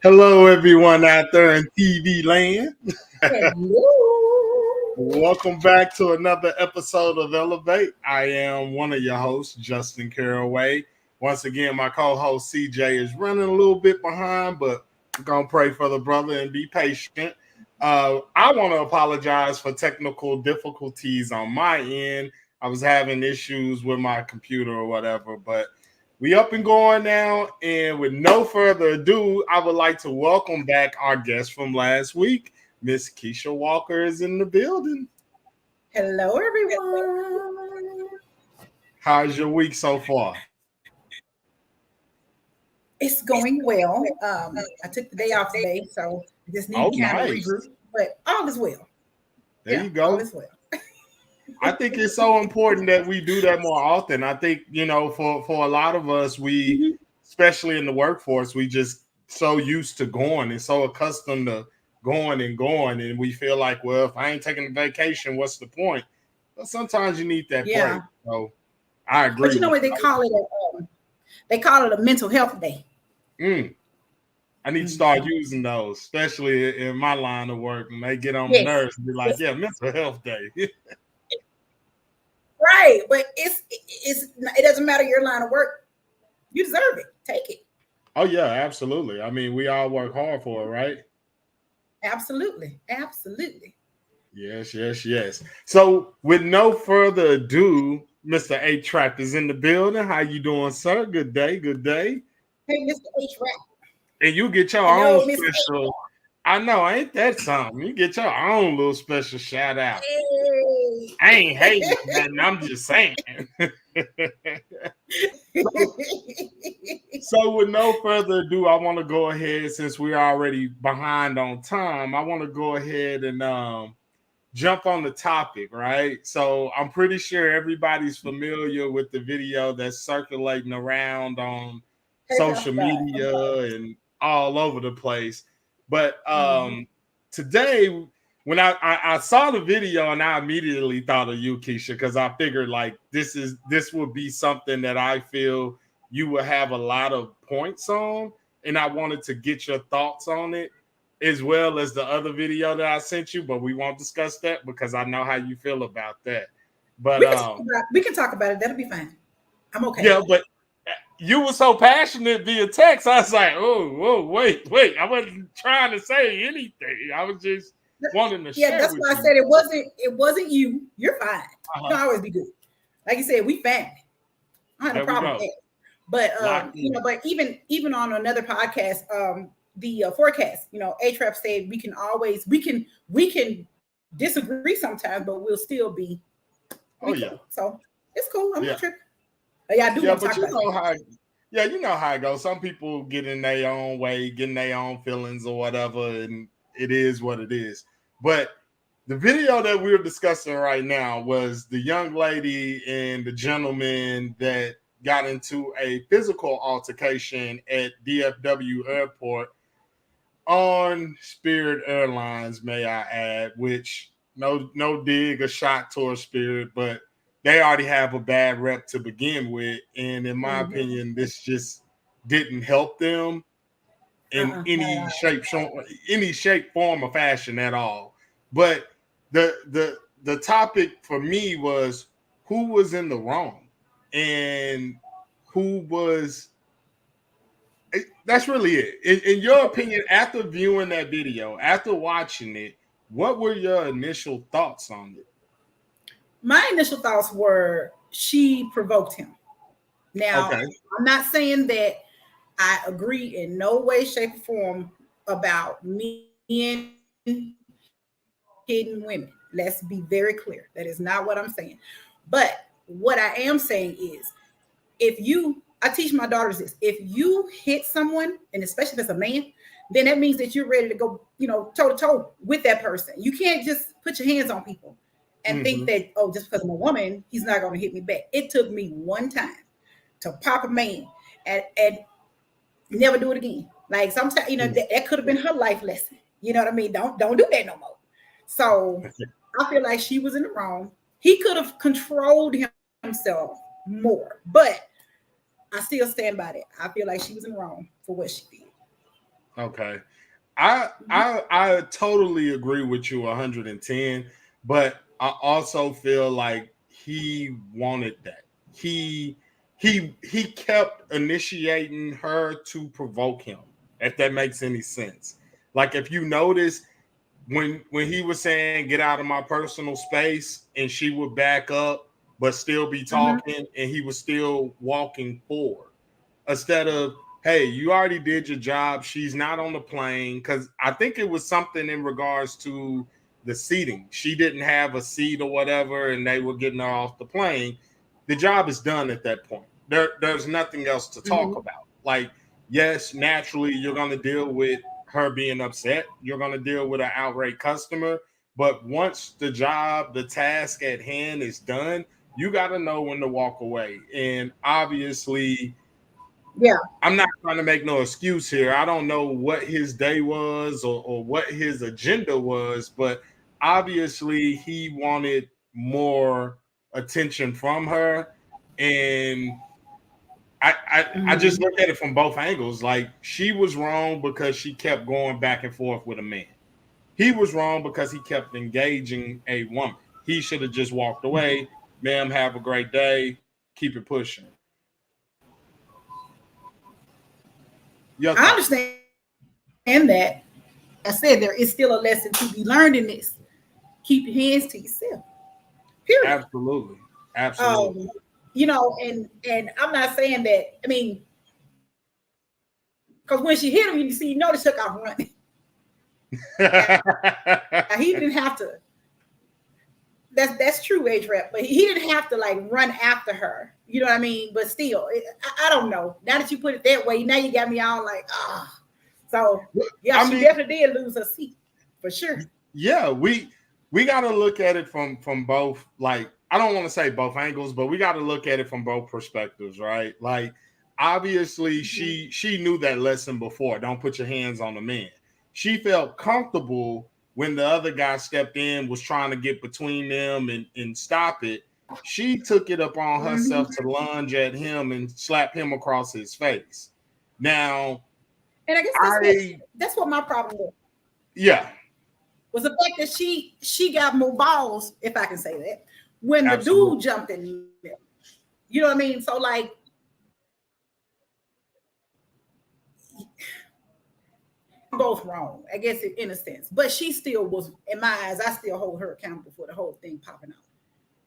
Hello, everyone out there in TV land. Hello. Welcome back to another episode of ELEV8. I am one of your hosts, Justin Caraway. Once again, my co-host CJ is running a little bit behind, but I'm going to pray for the brother and be patient. I want to apologize for technical difficulties on my end. I was having issues with my computer or whatever, but we up and going now, and with no further ado, I would like to welcome back our guest from last week. Miss Keisha Walker is in the building. Hello, everyone. How's your week so far? It's going well. I took the day off today, so I just need to kind of regroup, but all is well. There you go. All is well. I think it's so important that we do that more often. I think, for a lot of us, we, especially in the workforce, we just so used to going and so accustomed to going, and we feel like, well, if I ain't taking a vacation, what's the point? But sometimes you need that break. So I agree. But you know what they call it? They call it a mental health day. I need to start using those, especially in my line of work, and they get on my nerves and be like, "Yeah, mental health day." Right, but it doesn't matter your line of work. You deserve it. Take it. Oh yeah, absolutely. I mean, we all work hard for it, right? Absolutely. Yes. So, with no further ado, Mr. A-Trap is in the building. How you doing, sir? Good day. Hey, Mr. A-Trap. And you get your own special. I know, ain't that something? You get your own little special shout out. Hey. I ain't hating nothing. I'm just saying. So with no further ado, I want to go ahead, since we're already behind on time, I want to go ahead and jump on the topic, right? So I'm pretty sure everybody's familiar with the video that's circulating around on social media and all over the place. But today, when I saw the video, and I immediately thought of you, Keisha, because I figured like this would be something that I feel you will have a lot of points on, and I wanted to get your thoughts on it, as well as the other video that I sent you. But we won't discuss that because I know how you feel about that. But we can talk about it. That'll be fine. I'm okay. Yeah, but you were so passionate via text. I was like, whoa, wait. I wasn't trying to say anything. I was just wanting to share. Yeah, that's why I said it wasn't you. You're fine. You can always be good. Like you said, we family. I don't have a problem with that. But but even on another podcast, the forecast, A-Trap said we can disagree sometimes, but we'll still be. Oh yeah. Cool. So it's cool. I'm not tripping. Yeah, but you know how it goes. Some people get in their own way, getting their own feelings or whatever, and it is what it is. But the video that we're discussing right now was the young lady and the gentleman that got into a physical altercation at DFW Airport on Spirit Airlines, may I add, which no dig or shot towards Spirit, but they already have a bad rep to begin with. And in my opinion, this just didn't help them in any shape, form, or fashion at all. But the topic for me was who was in the wrong and who was. That's really it. In your opinion, after viewing that video, after watching it, what were your initial thoughts on it? My initial thoughts were she provoked him. Now, I'm not saying that I agree in no way, shape, or form about men hitting women. Let's be very clear. That is not what I'm saying. But what I am saying is, I teach my daughters this. If you hit someone, and especially if it's a man, then that means that you're ready to go, toe to toe with that person. You can't just put your hands on people and think that, just because I'm a woman, he's not going to hit me back. It took me one time to pop a man and never do it again. Like sometimes, that could have been her life lesson. You know what I mean? Don't do that no more. So I feel like she was in the wrong. He could have controlled himself more, but I still stand by that. I feel like she was in the wrong for what she did. Okay. I totally agree with you 110, but I also feel like he wanted that. He kept initiating her to provoke him, if that makes any sense. Like if you notice when he was saying get out of my personal space and she would back up but still be talking and he was still walking forward instead of hey, you already did your job. She's not on the plane because I think it was something in regards to the seating. She didn't have a seat or whatever, and they were getting her off the plane. The job is done at that point. There's nothing else to talk about. Like, yes, naturally, you're going to deal with her being upset. You're going to deal with an outright customer. But once the job, the task at hand is done, you got to know when to walk away. And obviously, yeah, I'm not trying to make no excuse here. I don't know what his day was or what his agenda was, but obviously he wanted more attention from her. And I just look at it from both angles. Like she was wrong because she kept going back and forth with a man. He was wrong because he kept engaging a woman. He should have just walked away. Ma'am, have a great day. Keep it pushing. I understand that. I said there is still a lesson to be learned in this. Keep your hands to yourself. Period. Absolutely. You know, and I'm not saying that. I mean, because when she hit him, you know, they took off running. He didn't have to. That's true, age rap, but he didn't have to like run after her. You know what I mean? But still, I don't know. Now that you put it that way, now you got me all like, ah. So yeah, she definitely did lose her seat for sure. Yeah, we got to look at it from both. Like, I don't want to say both angles, but we got to look at it from both perspectives, right? Like, obviously, she knew that lesson before. Don't put your hands on the man. She felt comfortable when the other guy stepped in, was trying to get between them and stop it. She took it upon herself to lunge at him and slap him across his face. Now, and I guess that's what my problem was. Yeah. Was the fact that she got more balls, if I can say that, when the dude jumped in there. You know what I mean? So like, both wrong, I guess, in a sense. But she still was, in my eyes, I still hold her accountable for the whole thing popping out.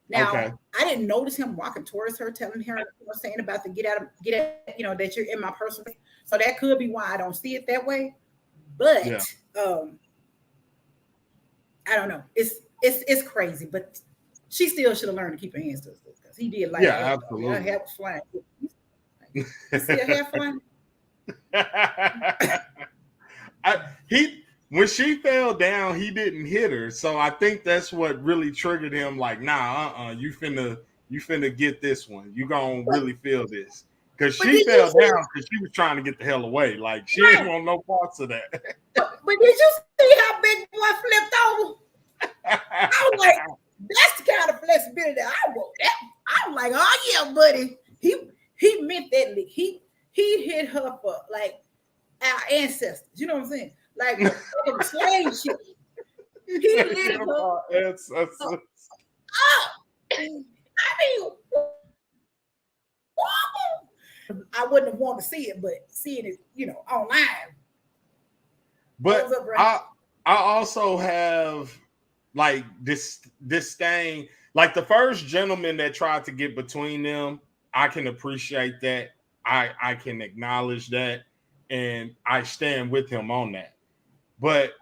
Now, I didn't notice him walking towards her, telling her, saying about the get out, you know, that you're in my personal. So that could be why I don't see it that way. But I don't know. It's crazy, but she still should have learned to keep her hands to herself because he did like absolutely. Her hair was flying. You see her hair flying? When she fell down, he didn't hit her. So I think that's what really triggered him. Like, nah, you finna get this one. You gonna really feel this. Because she fell down because she was trying to get the hell away. Like, she didn't want no parts of that. But did you see how big boy flipped over? I was like, that's the kind of flexibility I want. I was like, oh yeah, buddy. He meant that lick. He hit her for like our ancestors. You know what I'm saying? Like slave shit. He lit her ancestors. I mean, I wouldn't have wanted to see it, but seeing it, you know, online. But I also have like this thing, like the first gentleman that tried to get between them. I can appreciate that. I can acknowledge that, and I stand with him on that. But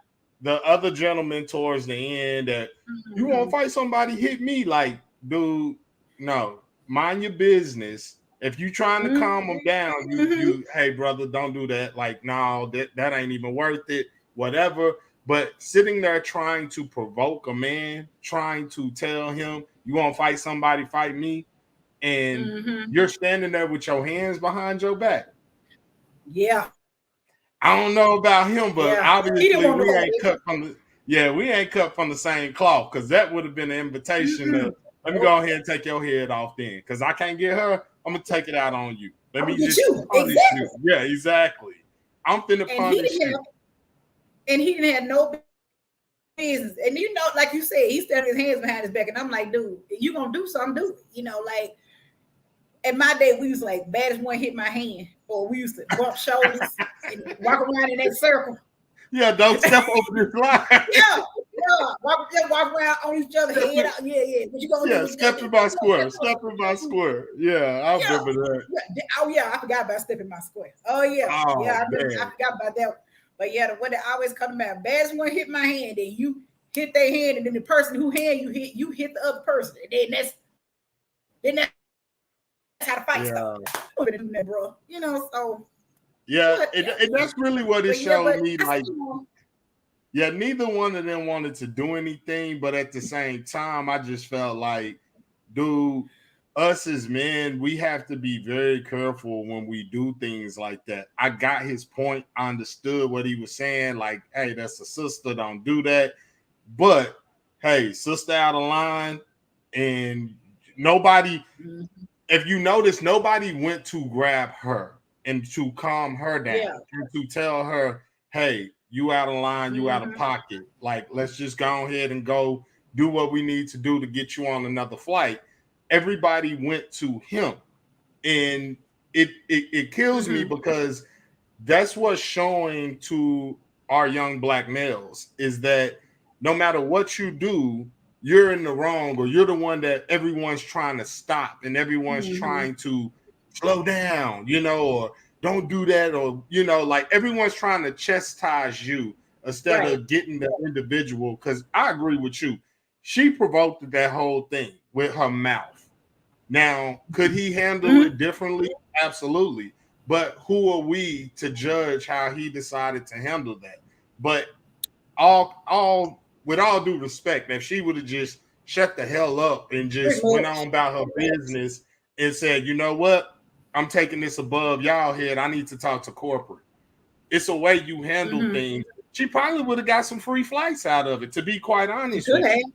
the other gentleman towards the end that you want to fight somebody, hit me, like, dude, no, mind your business. If you trying to calm them down, you hey brother, don't do that. Like, no, that ain't even worth it. Whatever. But sitting there trying to provoke a man, trying to tell him you want to fight somebody, fight me, and you're standing there with your hands behind your back. Yeah. I don't know about him, but obviously we ain't cut from the same cloth, because that would have been an invitation to let me go ahead and take your head off then, because I can't get her. I'm gonna take it out on you. Let me just you. Exactly. Yeah, exactly. I'm finna punish you. And he didn't have no business. And you know, like you said, he standing his hands behind his back. And I'm like, dude, you gonna do something, do it. You know, like in my day, we was like, baddest one hit my hand. Or we used to bump shoulders and walk around in that circle. Yeah, don't step over this line. Yeah. Walk around on each other, head out. Yeah. What you gonna do? Step in my square. Step in my square. Yeah, I remember that. Oh yeah, I forgot about stepping my square. Oh yeah. Oh, I forgot about that one. But yeah, the one that always come to mind, baddest one hit my hand, then you hit their hand, and then the person who hand you hit the other person. And then that's how the fight starts. I'm gonna do that, bro. You know, so yeah, and that's really what it showed me. Like, yeah, neither one of them wanted to do anything, but at the same time, I just felt like, dude, us as men, we have to be very careful when we do things like that. I got his point. I understood what he was saying. Like, hey, that's a sister. Don't do that. But, hey, sister out of line. And nobody, if you notice, nobody went to grab her and to calm her down and to tell her, hey, you out of line, you out of pocket. Like, let's just go ahead and go do what we need to do to get you on another flight. Everybody went to him, and it kills me because that's what's showing to our young black males is that no matter what you do, you're in the wrong, or you're the one that everyone's trying to stop and everyone's trying to slow down, you know, or don't do that, or, you know, like everyone's trying to chastise you instead of getting the individual. Because I agree with you. She provoked that whole thing with her mouth. Now, could he handle it differently? Absolutely. But who are we to judge how he decided to handle that? But all with all due respect, if she would have just shut the hell up and just went on about her business and said, you know what? I'm taking this above y'all head. I need to talk to corporate. It's a way you handle things. She probably would have got some free flights out of it, to be quite honest with you.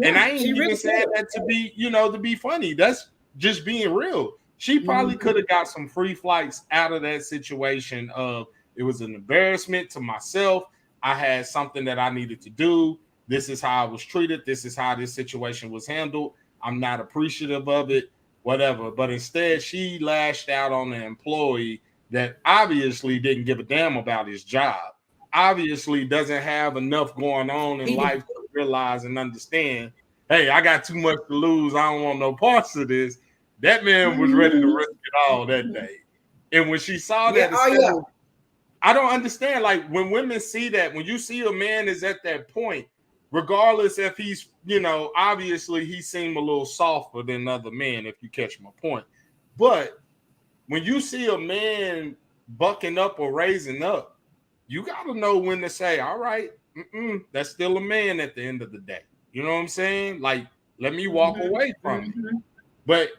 And I ain't even saying that to be, you know, to be funny. That's just being real. She probably could have got some free flights out of that situation of it was an embarrassment to myself. I had something that I needed to do. This is how I was treated. This is how this situation was handled. I'm not appreciative of it, whatever. But instead, she lashed out on the employee that obviously didn't give a damn about his job. Obviously doesn't have enough going on in life to realize and understand, hey, I got too much to lose. I don't want no parts of this. That man was ready to risk it all that day. And when she saw that, I don't understand. Like, when women see that, when you see a man is at that point, regardless if he's, you know, obviously he seemed a little softer than other men, if you catch my point. But when you see a man bucking up or raising up, you got to know when to say, all right, that's still a man at the end of the day. You know what I'm saying? Like, let me walk away from it. But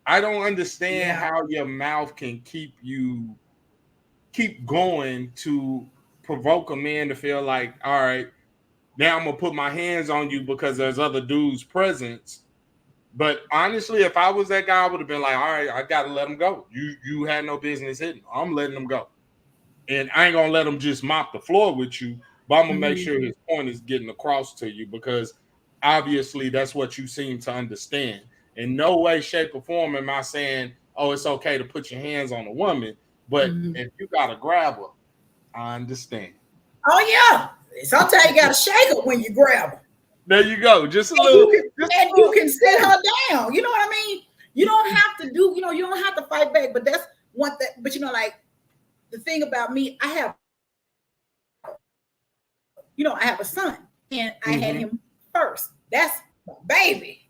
I don't understand how your mouth can keep going to provoke a man to feel like, all right, now I'm going to put my hands on you because there's other dudes present. But honestly, if I was that guy, I would have been like, all right, I got to let him go. You had no business hitting. I'm letting him go. And I ain't going to let him just mop the floor with you, but I'm going to make sure his point is getting across to you, because obviously that's what you seem to understand. In no way, shape, or form am I saying, oh, it's okay to put your hands on a woman, but if you got to grab her, I understand. Oh, yeah. Sometimes you got to shake her when you grab her. There you go. Just a little. You can sit her down. You know what I mean? You don't have to do, you don't have to fight back, but that's one thing. But, like, the thing about me, I have a son, and I had him first. That's my baby,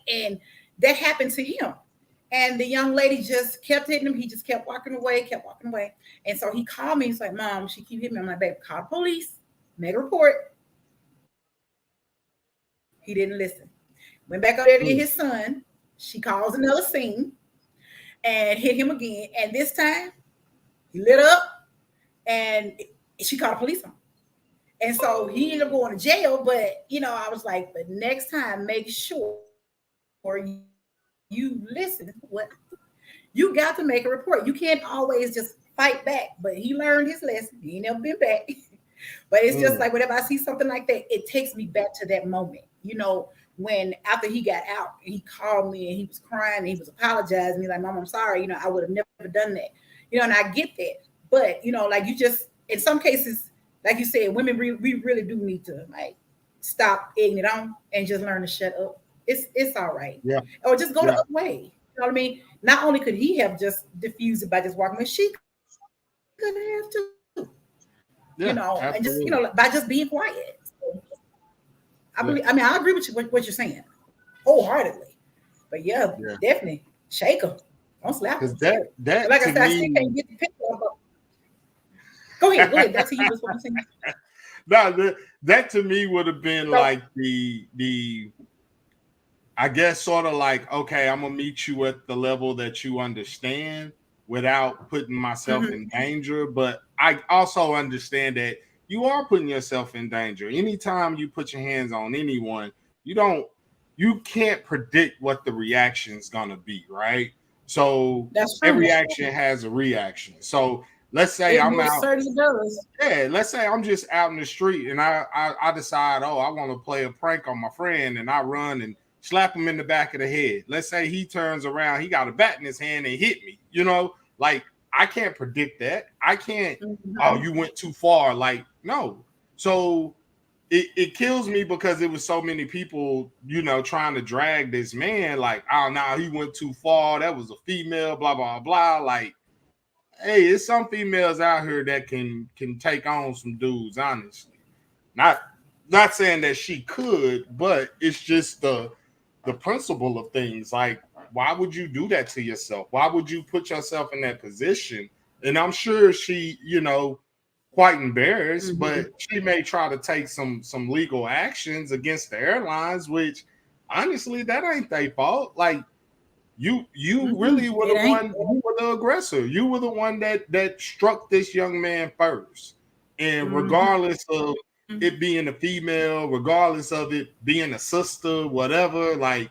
and that happened to him. And the young lady just kept hitting him. He just kept walking away. And so he called me. He's like, Mom, she keep hitting me. I'm like, babe, call the police, make a report. He didn't listen. Went back up there to get his son. She calls another scene and hit him again. And this time, he lit up, and she called the police on him. And so he ended up going to jail. But, I was like, but next time, make sure you listen. What you got to make a report. You can't always just fight back, but he learned his lesson. He ain't never been back. But it's just like whenever I see something like that, it takes me back to that moment. You know, when after he got out, he called me and he was crying and he was apologizing. He's like, Mom, I'm sorry. You know, I would have never done that. You know, and I get that. But, you know, like you just, in some cases, like you said, women, we really do need to like stop egging it on and just learn to shut up. It's all right. Yeah. Or just go the other way. You know what I mean? Not only could he have just diffused it by just walking, but she could have too. Yeah, you know, absolutely. and just, you know, by just being quiet. So, I believe, I mean, I agree with you, what you're saying wholeheartedly. But yeah, definitely shake them. Don't slap them. Because that like to I said, me, I still can't get the picture of them. Go ahead. That's you was what I'm saying. No, that to me would have been like the I guess sort of like, okay, I'm gonna meet you at the level that you understand without putting myself in danger. But I also understand that you are putting yourself in danger. Anytime you put your hands on anyone, you can't predict what the reaction is gonna be, right? So every action has a reaction. So let's say I'm out. Certainly does. Yeah, let's say I'm just out in the street and I decide, I want to play a prank on my friend, and I run and slap him in the back of the head. Let's say he turns around, he got a bat in his hand and hit me. You know, like I can't predict that. I can't. Oh, you went too far. Like no. So it kills me because it was so many people, you know, trying to drag this man. Like, oh, no, he went too far. That was a female. Blah blah blah. Like. Hey, it's some females out here that can take on some dudes, honestly. Not saying that she could, but it's just the principle of things. Like, why would you do that to yourself? Why would you put yourself in that position? And I'm sure she, you know, quite embarrassed, but she may try to take some legal actions against the airlines, which honestly, that ain't their fault. Like, you really were the one. You were the aggressor. You were the one that struck this young man first. And regardless of it being a female, regardless of it being a sister, whatever, like,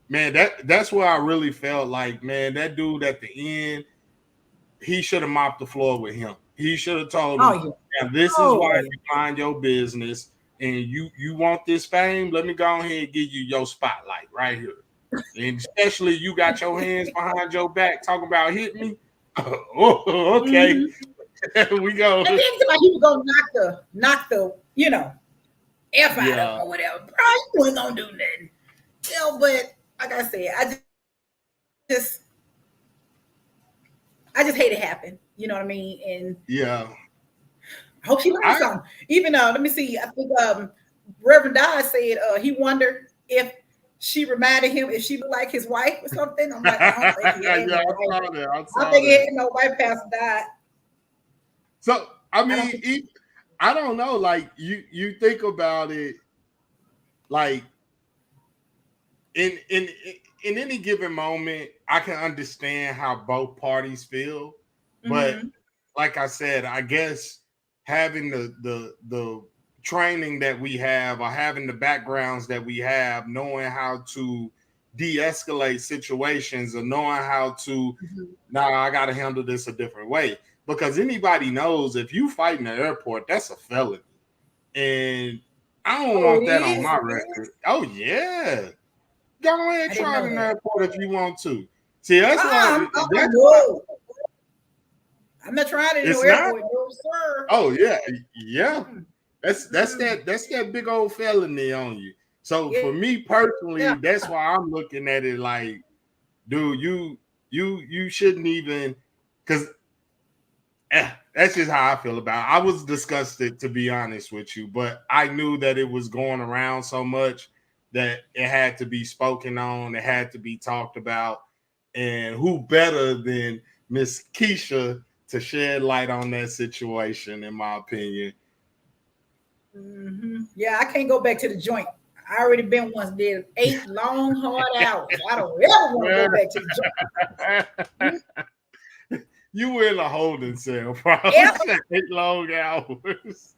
man, that's where I really felt like, man, that dude at the end, he should have mopped the floor with him. He should have told him, this is why you mind your business, and you want this fame. Let me go ahead and give you your spotlight right here. And especially you got your hands behind your back talking about hit me. Okay. We go. And then like he was gonna knock the you know, F out of or whatever. Bro, you wasn't gonna do nothing. You know, but like I said, I just hate it happen. You know what I mean? And I hope she learned something. Even let me see, I think Reverend Dodd said he wondered if she reminded him if she looked like his wife or something. I'm like, I don't think he had no wife. I think he had no wife past Dodd. So I mean, I don't know. Like you think about it, like in any given moment, I can understand how both parties feel, but like I said, I guess having the training that we have, or having the backgrounds that we have, knowing how to de-escalate situations, or knowing how to, I got to handle this a different way. Because anybody knows if you fight in the airport, that's a felony. And I don't want that on my record. Oh, yeah. Go ahead and try it in the airport if you want to. See, that's why. I'm not trying it in the airport, no, sir. Oh, yeah. That's that big old felony on you. So for me personally, that's why I'm looking at it like, dude, you shouldn't even, because that's just how I feel about it. I was disgusted, to be honest with you, but I knew that it was going around so much that it had to be spoken on, it had to be talked about, and who better than Miss Keisha to shed light on that situation, in my opinion. Yeah, I can't go back to the joint. I already been once, did 8 long, hard hours. I don't ever want to go back to the joint. You were in a holding cell, probably. 8 long hours.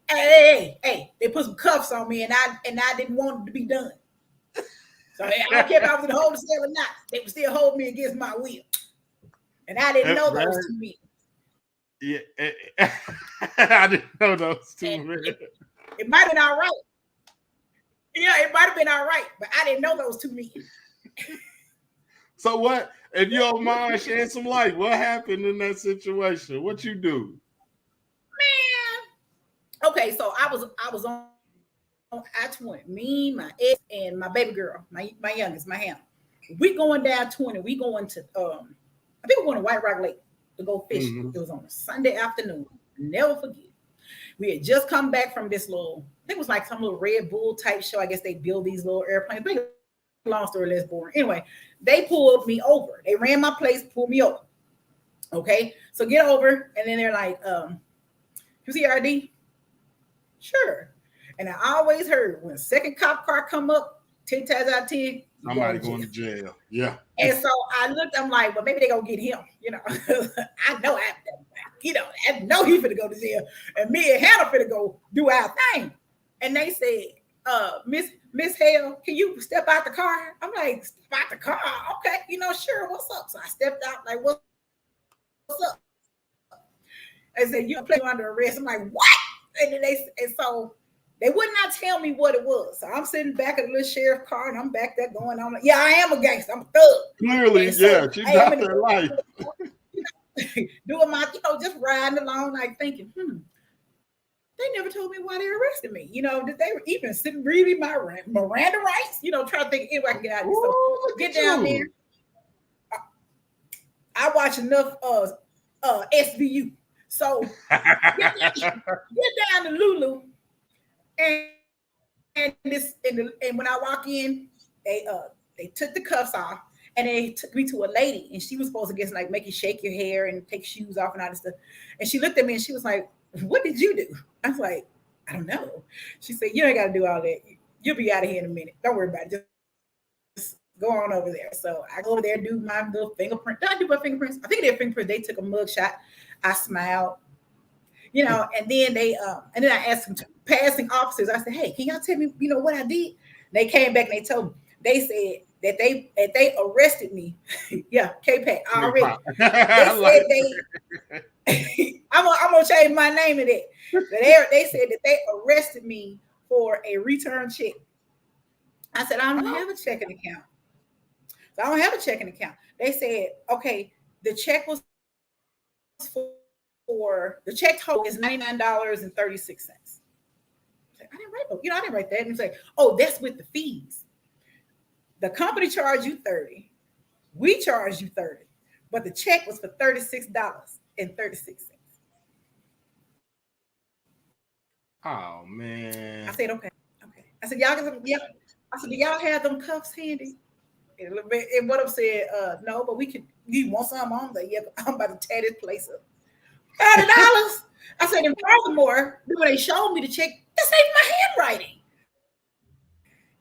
Hey, they put some cuffs on me, and I didn't want it to be done. So I don't care if I was in the holding cell or not. They would still hold me against my will. And I didn't know those two men. Yeah, I didn't know those two men. It might have been all right. Yeah, it might have been all right, but I didn't know those two men. So what? If you don't mind sharing some light, what happened in that situation? What you do? Man. Okay, so I was on I-20. Me, my ex, and my baby girl, my youngest, my ham. We going down 20. We going to I think we're going to White Rock Lake to go fishing. Mm-hmm. It was on a Sunday afternoon. Never forget. We had just come back from this little, I think it was like some little Red Bull type show. I guess they build these little airplanes. Long story, less boring. Anyway, they pulled me over. They ran my place, pulled me over. Okay, so get over, and then they're like, "You see RD?" Sure. And I always heard when a second cop car come up, 10 times out of 10, somebody going to jail. Yeah. And so I looked, I'm like, well, maybe they gonna get him, you know. I know I know he finna go to jail. And me and Hannah finna go do our thing. And they said, Miss Hale, can you step out the car? I'm like, step out the car? Okay, sure, what's up? So I stepped out, like, what's up? They said, you're playing under arrest. I'm like, what? And so they would not tell me what it was. So I'm sitting back at the little sheriff car, and I'm back there going on. Like, yeah, I am a gangster. I'm a thug. Clearly, so, she got their life. Doing my, just riding along, like thinking, they never told me why they arrested me. Did they even sit and read me my Miranda rights? Try to think anyway I can get out of this. So get down there. I watch enough SVU. So get down to Lulu. And when I walk in, they took the cuffs off and they took me to a lady, and she was supposed to get make you shake your hair and take shoes off and all this stuff. And she looked at me and she was like, "What did you do?" I was like, "I don't know." She said, "You ain't got to do all that. You'll be out of here in a minute. Don't worry about it. Just go on over there." So I go over there, do my little fingerprint. Did I do my fingerprints? I think they fingerprints. They took a mug shot. I smiled. And then and then I asked them to passing officers. I said, "Hey, can y'all tell me, what I did?" They came back and they told me. They said that they arrested me. Yeah, K-Pack already. I'm gonna change my name to that. They said that they arrested me for a return check. I said, I don't have a checking account. So I don't have a checking account. They said, okay, the check was for the check total is $99.36. I didn't write that. And it's like, oh, that's with the fees. The company charged you $30. We charged you $30, but the check was for $36.36. Oh man! I said, okay. I said, y'all do y'all have them cuffs handy? And what I'm saying, no, but we could. You want some on there? Yeah, I'm about to tear this place up. $30. I said, and furthermore, when they showed me the check, this ain't my handwriting.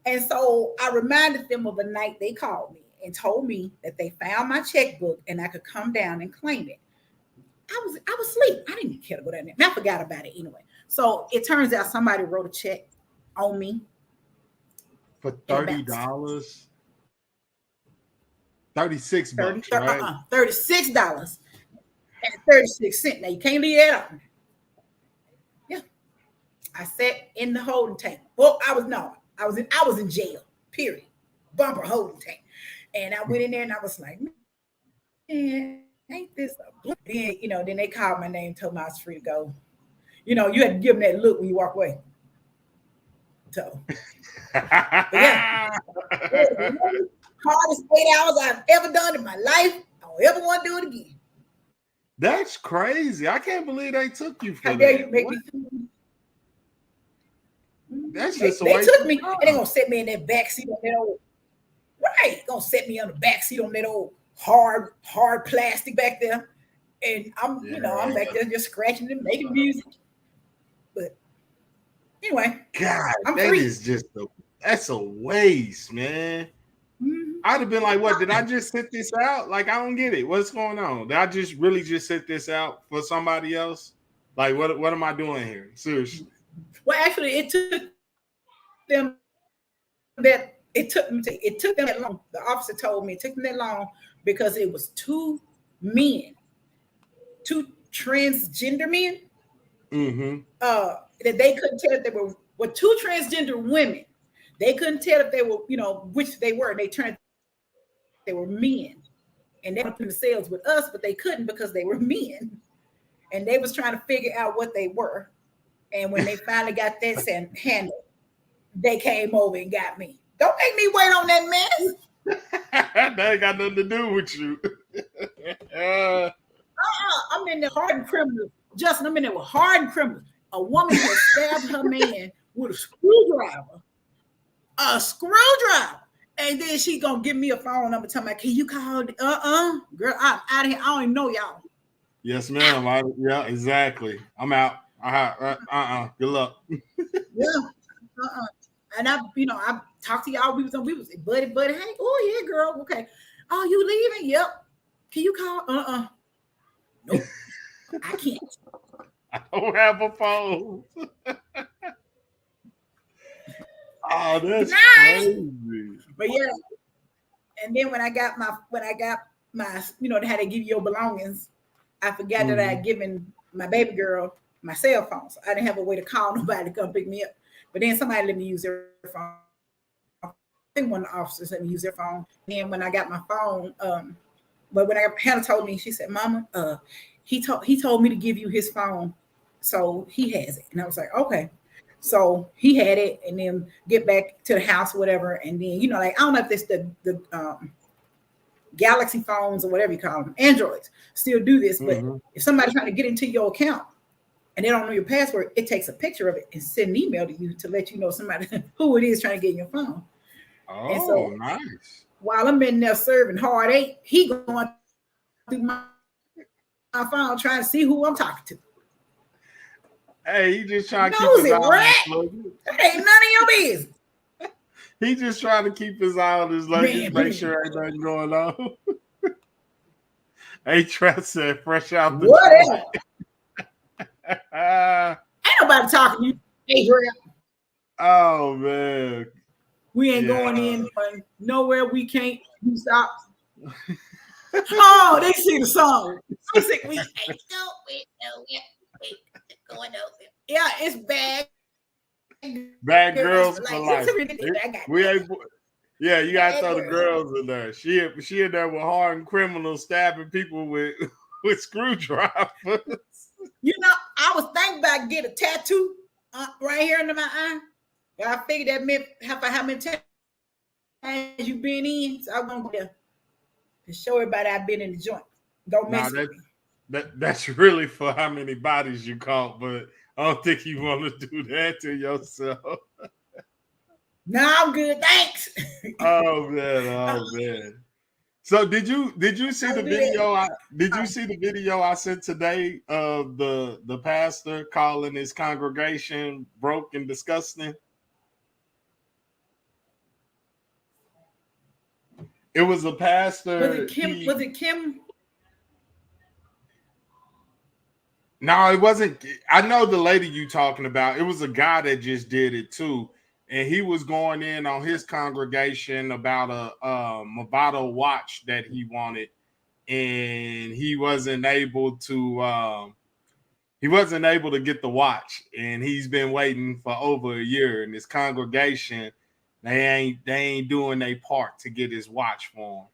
And so I reminded them of a night they called me and told me that they found my checkbook and I could come down and claim it. I was asleep. I didn't care to go down there. And I forgot about it anyway. So it turns out somebody wrote a check on me. For $30? $36, right? $36 and 36 cents. Now you can't leave that out. Yeah. I sat in the holding tank. Well, I was in jail, period. Bumper holding tank. And I went in there and I was like, man, ain't this a then, then they called my name, told me I was free to go. You had to give them that look when you walk away. So, yeah. Hardest 8 hours I've ever done in my life. I don't ever want to do it again. That's crazy. I can't believe they took you for How that. dare you make me? That's just they took me and they're gonna set me in that back seat on that old gonna set me on the back seat on that old hard plastic back there. And I'm I'm back there just scratching and making music. But anyway, God, I'm that free. is just that's a waste, man. Mm-hmm. I'd have been like, what? Did I just sit this out? Like, I don't get it. What's going on? Did I just really just sit this out for somebody else? Like, what am I doing here? Seriously. Well, actually, it took them that long. The officer told me it took them that long because it was two men, 2 transgender men, that they couldn't tell if they were 2 transgender women. They couldn't tell if they were, which they were. They were men, and they wanted to themselves with us, but they couldn't because they were men, and they was trying to figure out what they were. And when they finally got that handled, they came over and got me. Don't make me wait on that mess. That ain't got nothing to do with you. I'm in there hardened criminals. Justin, I'm in there with hardened criminals. A woman has stabbed her man with a screwdriver. And then she gonna give me a phone number telling me, can you call? Girl, I'm out of here. I don't even know y'all. Yes, ma'am. Yeah, exactly. I'm out. Good luck. Yeah. And I talked to y'all. We was buddy. Hey, oh yeah, girl. Okay. Oh, you leaving? Yep. Can you call? Nope. I can't. I don't have a phone. Oh, that's crazy. But yeah. And then when I got my, they had to give you your belongings, I forgot that I had given my baby girl my cell phone. So I didn't have a way to call nobody to come pick me up. But then somebody let me use their phone. I think one of the officers let me use their phone. And then when I got my phone, but when Hannah told me, she said, Mama, he told me to give you his phone. So he has it. And I was like, okay. So he had it, and then get back to the house or whatever. And then, I don't know if it's the Galaxy phones or whatever you call them, Androids still do this. But if somebody's trying to get into your account and they don't know your password, it takes a picture of it and send an email to you to let you know somebody who it is trying to get in your phone. Oh, so, nice. While I'm in there serving hard 8, he going through my phone trying to see who I'm talking to. Hey, he just trying to keep his eye on. That ain't none of your business. He just trying to keep his eye on his luggage, make sure ain't nothing going on. Hey, Trent said, fresh out the whatever. Ain't nobody talking to you, Adriel. Oh man, we ain't going in nowhere. We can't. We stop. Oh, they see the song. We ain't going over. Yeah, it's bad. Bad girls for life. We ain't. Yeah, you gotta throw the girls in there. She in there with hardened criminals stabbing people with screwdrivers. I was thinking about getting a tattoo right here under my eye. I figured that meant how many times you been in. So I want to show everybody I've been in the joint. Don't mess with me. That's really for how many bodies you caught, but I don't think you want to do that to yourself. No, I'm good. Thanks. Oh man. So did you see the video? Did you see the video I sent today of the pastor calling his congregation broke and disgusting? It was a pastor. Was it Kim? No, it wasn't. I know the lady you talking about. It was a guy that just did it too. And he was going in on his congregation about a watch that he wanted, and he wasn't able to get the watch, and he's been waiting for over a year. And his congregation, they ain't doing their part to get his watch for him.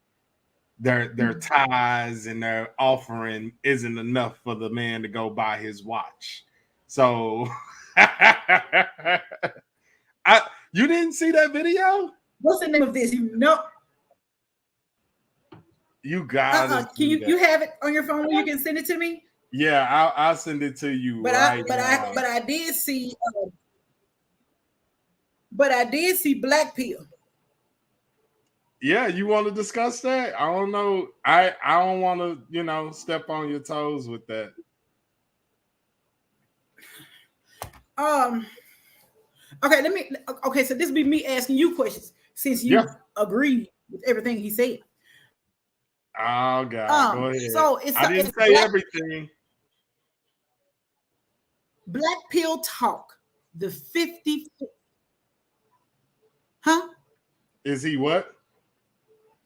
Their tithes and their offering isn't enough for the man to go buy his watch. So you didn't see that video? What's the name of this? You got it. You have it on your phone where you can send it to me? Yeah, I'll send it to you. But I did see Black Pill. Yeah, you want to discuss that? I don't know. I don't want to, step on your toes with that. Okay, so this will be me asking you questions since you agree with everything he said. Oh God, go ahead. So I didn't say everything. Black Pill Talk, the 50. Huh? Is he what?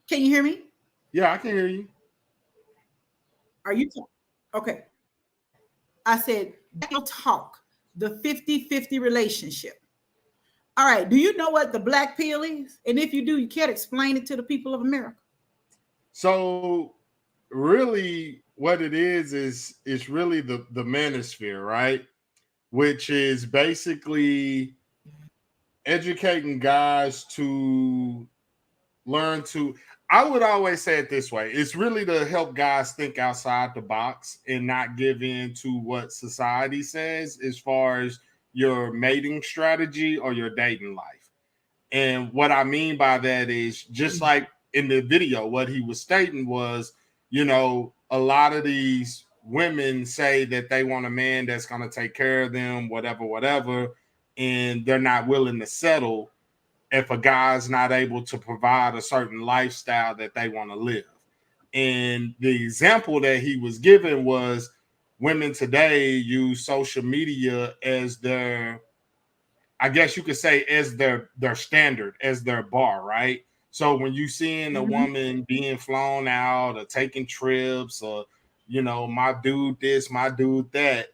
Can you hear me? Yeah, I can hear you. Are you okay? I said, talk the 50-50 relationship. All right. Do you know what the black pill is? And if you do, you can't explain it to the people of America. So really what it is it's really the manosphere, right? Which is basically educating guys to learn to, I would always say it this way, it's really to help guys think outside the box and not give in to what society says as far as your mating strategy or your dating life. And what I mean by that is, just like in the video, what he was stating was, a lot of these women say that they want a man that's going to take care of them, whatever, and they're not willing to settle if a guy's not able to provide a certain lifestyle that they want to live. And the example that he was given was women today use social media as their, I guess you could say, as their standard, as their bar, right? So when you seeing a woman being flown out or taking trips or, my dude this, my dude that,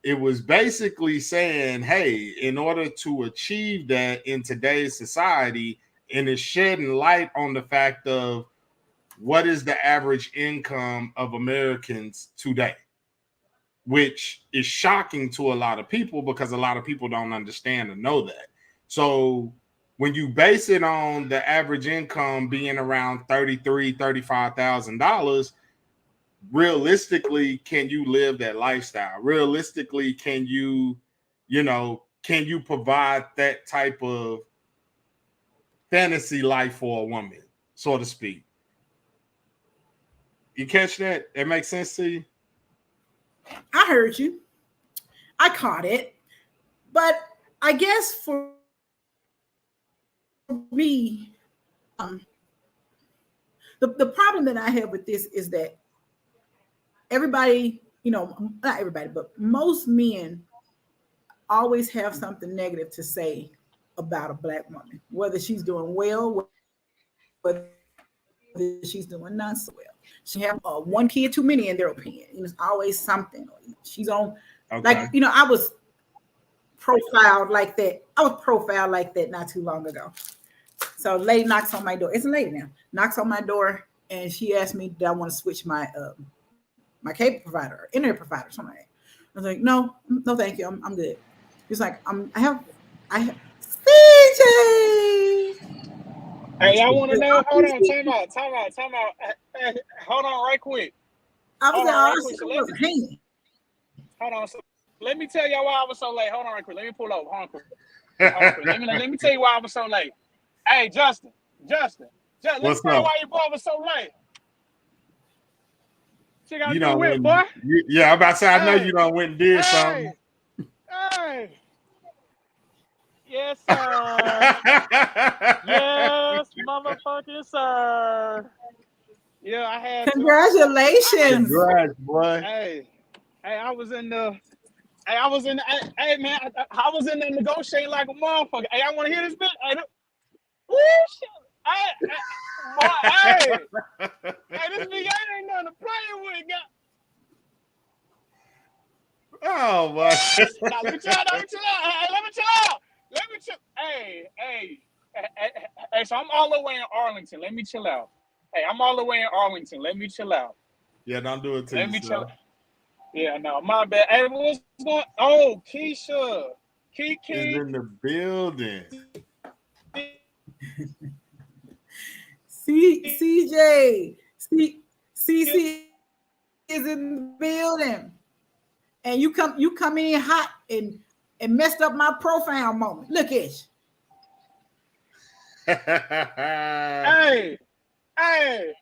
it was basically saying, hey, in order to achieve that in today's society, and it's shedding light on the fact of what is the average income of Americans today, which is shocking to a lot of people because a lot of people don't understand and know that. So when you base it on the average income being around $33,000, $35,000, realistically, can you live that lifestyle? Realistically, can you provide that type of fantasy life for a woman, so to speak? You catch that? It makes sense to you? I heard you. I caught it. But I guess for me, the problem that I have with this is that everybody, not everybody, but most men always have something negative to say about a black woman, whether she's doing well, whether she's doing not so well. She have one kid too many in their opinion. It's always something. She's on, okay. I was profiled like that. Not too long ago. So a lady knocks on my door. It's a lady now. Knocks on my door and she asked me, did I want to switch my my cable provider or internet provider, something like that. I was like, no, thank you. I'm good. He's like, I have CJ. Hey, I want to know. Hold on, time out. Hey, hold on, right quick. Hold on. So let me tell y'all why I was so late. Hold on, right quick. Let me pull over. Hold on, quick. Let me tell you why I was so late. Hey, Justin. Let me tell you why your boy was so late. You don't win, boy. I'm about to say, I know you don't went and did something. Hey. Yes, sir. Yes, motherfucking sir. Yeah, I had. Congratulations. Congrats, boy. Hey, I was in the. I was in there negotiating like a motherfucker. Hey, I want to hear this bit. Hey, this nigga ain't nothing to play with. Oh my! Let me chill out. Hey. So I'm all the way in Arlington. Let me chill out. Hey, I'm all the way in Arlington. Let me chill out. Yeah, don't do it to Let me chill out. Yeah, no, my bad. Hey, what's going? Oh, Keisha. Kiki is in the building. CJ. CC is in the building. And you come in hot and messed up my profile moment. Look at you. Hey, y'all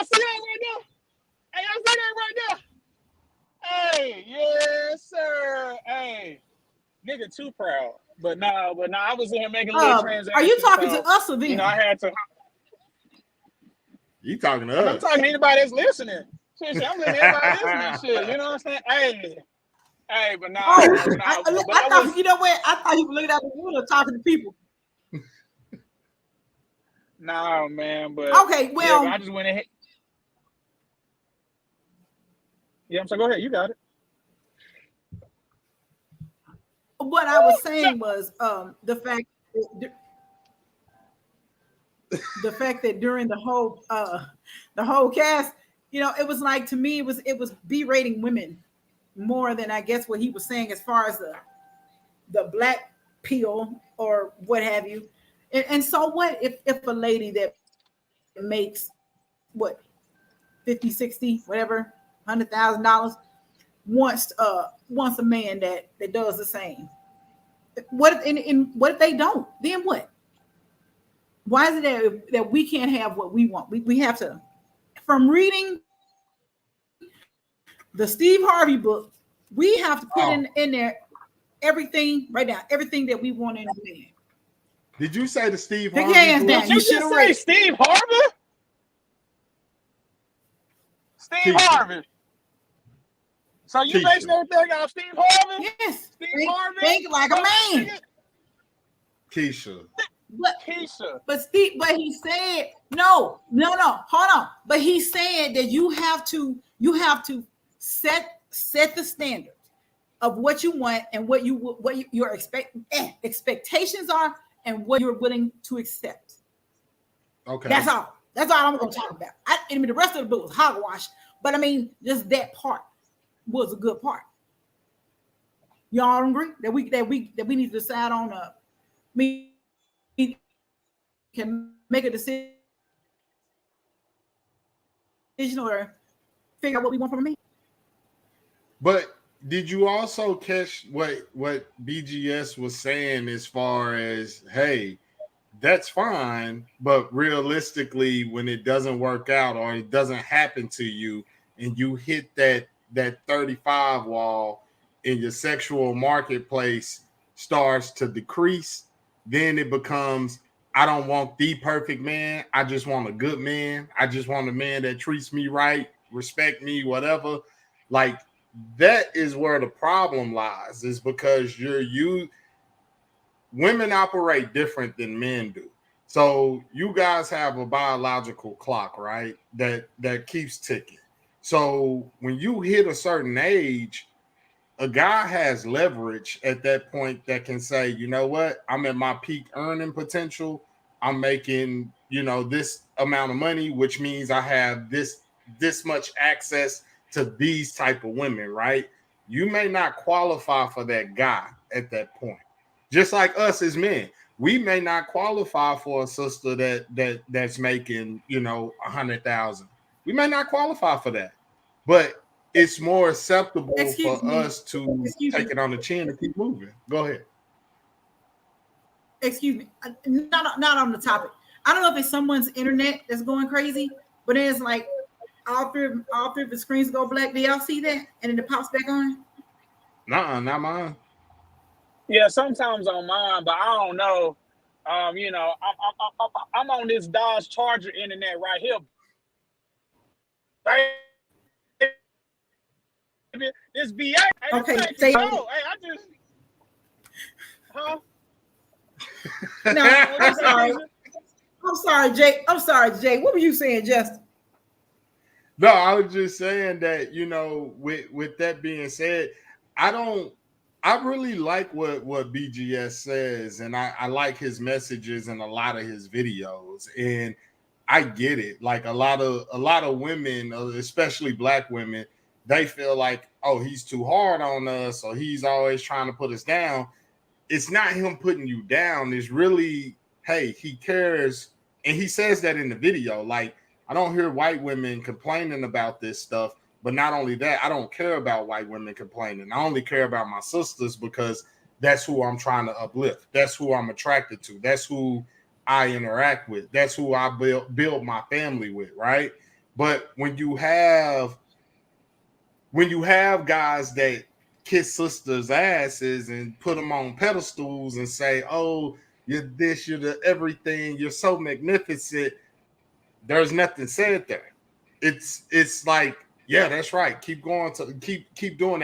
see that right now? Hey, yes, sir. Hey, nigga, too proud. But nah, I was in here making a little transaction. Are you talking to us or them? I had to. You talking to us? I'm talking to anybody that's listening. Shit, I'm letting everybody listening. Shit, you know what I'm saying? Hey, but nah. I thought, you know what? I thought you were looking out the window talking to people. Nah, man, but okay, well, yeah, I just went ahead. Yeah, so go ahead. You got it. What I was saying was the fact that during the whole cast, it was like, to me, it was berating women more than, I guess, what he was saying as far as the black pill or what have you. And so what if a lady that makes what 50, 60, whatever, $100,000 wants a man that does the same? What if they don't? Then what? Why is it that we can't have what we want? We have to, from reading the Steve Harvey book, we have to put in there everything, right down everything that we want in a man. Did you say the Steve Harvey? Pick your hands down. You should have read Steve Harvey. Steve Harvey. So you basing everything off Steve Harvey? Yes. Steve Harvey. Think like a man. Keisha. But he said no. Hold on. But he said that you have to set the standard of what you want and what your expectations are and what you're willing to accept. Okay. That's all I'm going to talk about. I mean, the rest of the book was hogwash, but I mean, just that part was a good part. Y'all agree that we need to decide on we can make a decision or figure out what we want from me. But did you also catch what BGS was saying as far as, hey, that's fine, but realistically, when it doesn't work out or it doesn't happen to you and you hit that 35 wall and your sexual marketplace starts to decrease, then it becomes, I don't want the perfect man. I just want a good man. I just want a man that treats me right, respect me, whatever. Like, that is where the problem lies, is because women operate different than men do. So you guys have a biological clock, right? That keeps ticking. So when you hit a certain age, a guy has leverage at that point that can say, you know what, I'm at my peak earning potential. I'm making, this amount of money, which means I have this much access to these type of women, right? You may not qualify for that guy at that point. Just like us as men, we may not qualify for a sister that's making, 100,000. We may not qualify for that, but it's more acceptable for us to take it on the chin and keep moving. Go ahead. Excuse me, not on the topic. I don't know if it's someone's internet that's going crazy, but it's like all three of the screens go black. Do y'all see that? And then it pops back on? Nuh-uh, not mine. Yeah, sometimes on mine, but I don't know. I'm on this Dodge Charger internet right here. This VA. Okay, hey, I just. Huh? No, I'm sorry, Jay. What were you saying, Justin? No, I was just saying that, with that being said, I really like what BGS says, and I like his messages and a lot of his videos, and I get it. Like a lot of women, especially black women, they feel like, oh, he's too hard on us, or he's always trying to put us down. It's not him putting you down. It's really, hey, he cares. And he says that in the video. Like, I don't hear white women complaining about this stuff. But not only that, I don't care about white women complaining. I only care about my sisters because that's who I'm trying to uplift. That's who I'm attracted to. That's who I interact with. That's who I build my family with, right? But when you have guys that kiss sisters' asses and put them on pedestals and say, oh, you're this, you're the everything, you're so magnificent, there's nothing said there. It's like, yeah, that's right. Keep going to keep doing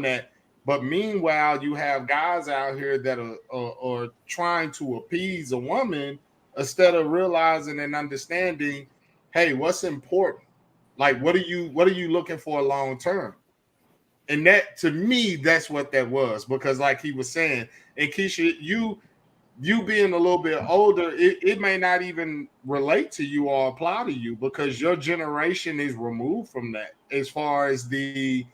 that. But meanwhile, you have guys out here that are trying to appease a woman instead of realizing and understanding, hey, what's important? Like, what are you looking for long term? And that, to me, that's what that was. Because like he was saying, and Keisha, you being a little bit older, it may not even relate to you or apply to you because your generation is removed from that. As far as the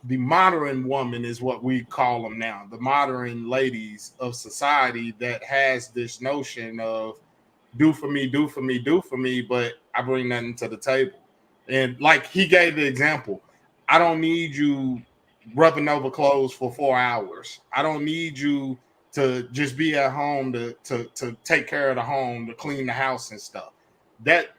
modern woman is what we call them now, the modern ladies of society that has this notion of do for me, do for me, do for me, but I bring nothing to the table. And like he gave the example, I don't need you rubbing over clothes for 4 hours. I don't need you to just be at home to take care of the home, to clean the house and stuff. That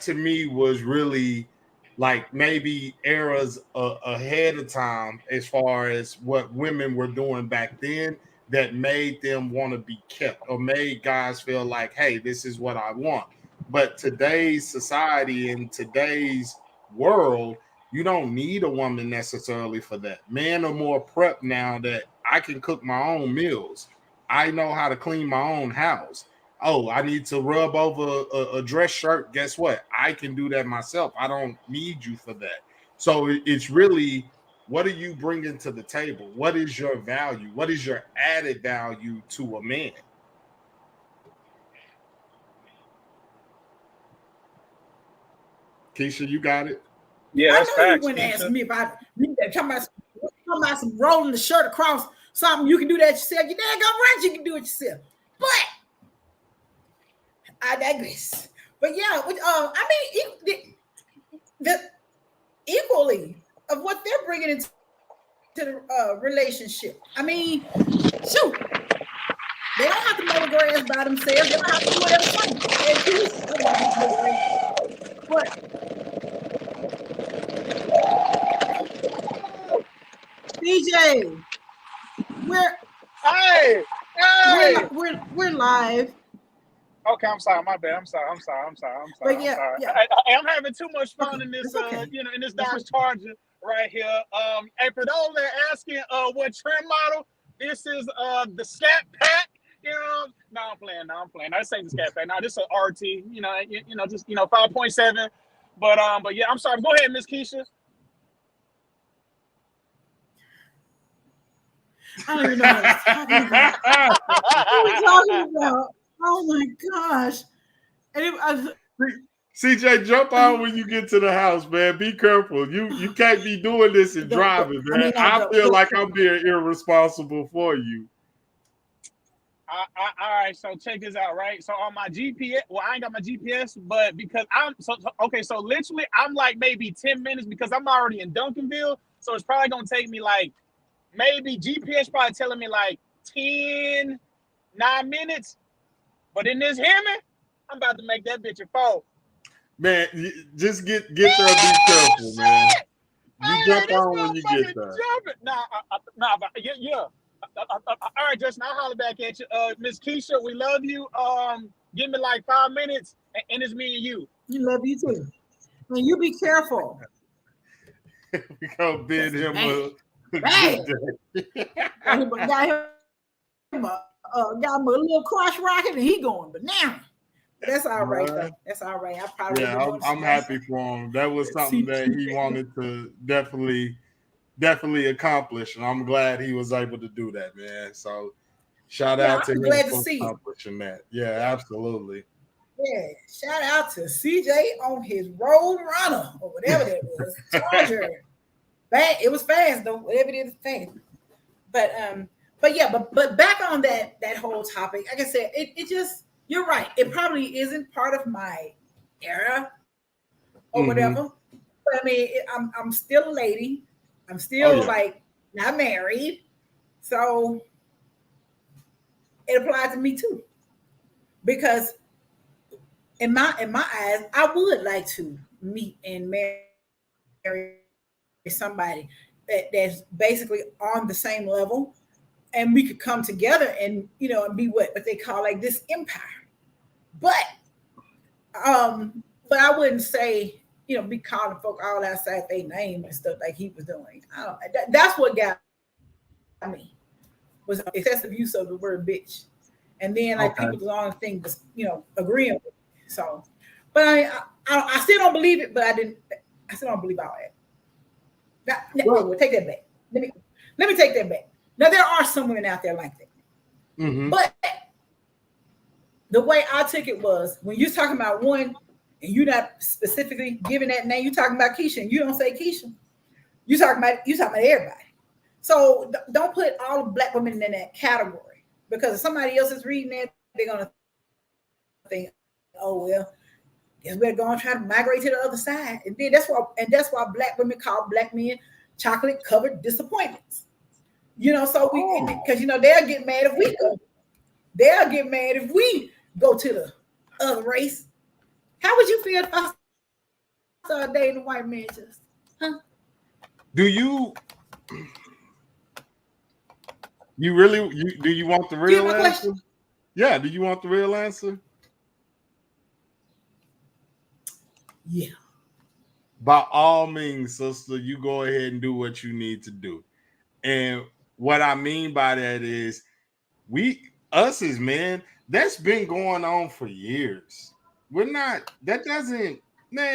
to me was really like maybe eras ahead of time as far as what women were doing back then that made them want to be kept or made guys feel like, hey, this is what I want. But today's society and today's world, you don't need a woman necessarily for that. Men are more prepped now that I can cook my own meals. I know how to clean my own house. Oh, I need to rub over a dress shirt. Guess what? I can do that myself. I don't need you for that. So it's really, what are you bringing to the table? What is your value? What is your added value to a man? Keisha, you got it? Yeah, that's I know facts. you wouldn't ask me if I talking about some rolling the shirt across something. You can do that yourself. You dang right, you can do it yourself. But I digress. But yeah, I mean, the equally of what they're bringing into the relationship. I mean, shoot, they don't have to mow the grass by themselves. They don't have to do whatever. But DJ, we're live. Okay, I'm sorry. My bad. I'm sorry. But yeah. I'm having too much fun in this, in this Dodge Charger right here. Hey, for those that are asking, what trim model? This is the Scat Pack. You know, no, I'm playing. I say the Scat Pack. Now this is an RT. Just 5.7. But yeah, I'm sorry. Go ahead, Miss Keisha. I don't even know what I'm talking about. What are we talking about? Oh my gosh. CJ, jump on when you get to the house, man. Be careful. You can't be doing this and driving, man. I feel like I'm being irresponsible for you. All right, so check this out, right? So on my GPS, well, I ain't got my GPS, but because so literally I'm like maybe 10 minutes because I'm already in Duncanville, so it's probably gonna take me like maybe GPS probably telling me like 9 minutes, but in this Hemi, I'm about to make that bitch a 4. Man, just get there and be careful, man. You jump on when you get there. Yeah. All right, Justin, I'll holler back at you. Miss Keisha, we love you. Give me like 5 minutes, and it's me and you. You love you too. And you be careful. We gonna bid him a got him a little crotch rocket, and he going banana. That's all right, though. That's all right. I'm happy for him. That was something that he wanted to definitely accomplish, and I'm glad he was able to do that, man. So shout out to him for accomplishing that. Yeah, absolutely. Yeah, shout out to CJ on his Road Runner or whatever that was. Charger. It was fast though. Whatever it is, fast. But back on that whole topic, like I said, it just, you're right. It probably isn't part of my era or whatever. But I mean, I'm still a lady. I'm still like not married, so it applies to me too. Because in my eyes, I would like to meet and marry somebody that's basically on the same level, and we could come together and and be what they call like this empire. But I wouldn't say be calling folk all outside their name and stuff like he was doing. That's what got me, was excessive use of the word bitch, and then like people the only thing was agreeing with it. So, but I still don't believe it, but I still don't believe all that. We'll take that back. Let me take that back. Now there are some women out there like that, but the way I took it was when you're talking about one and you're not specifically giving that name, you're talking about Keisha, and you don't say Keisha. You're talking about everybody. So don't put all of Black women in that category, because if somebody else is reading that, they're gonna think, oh well, guess we're gonna try to migrate to the other side. And then that's why Black women call Black men chocolate covered disappointments. So because they'll get mad if we go. They'll get mad if we go to the other race. How would you feel if I started dating a white man? Just, do you really do you want the real answer? Question? Yeah, do you want the real answer? Yeah. By all means, sister, you go ahead and do what you need to do. And what I mean by that is us as men, that's been going on for years. Man,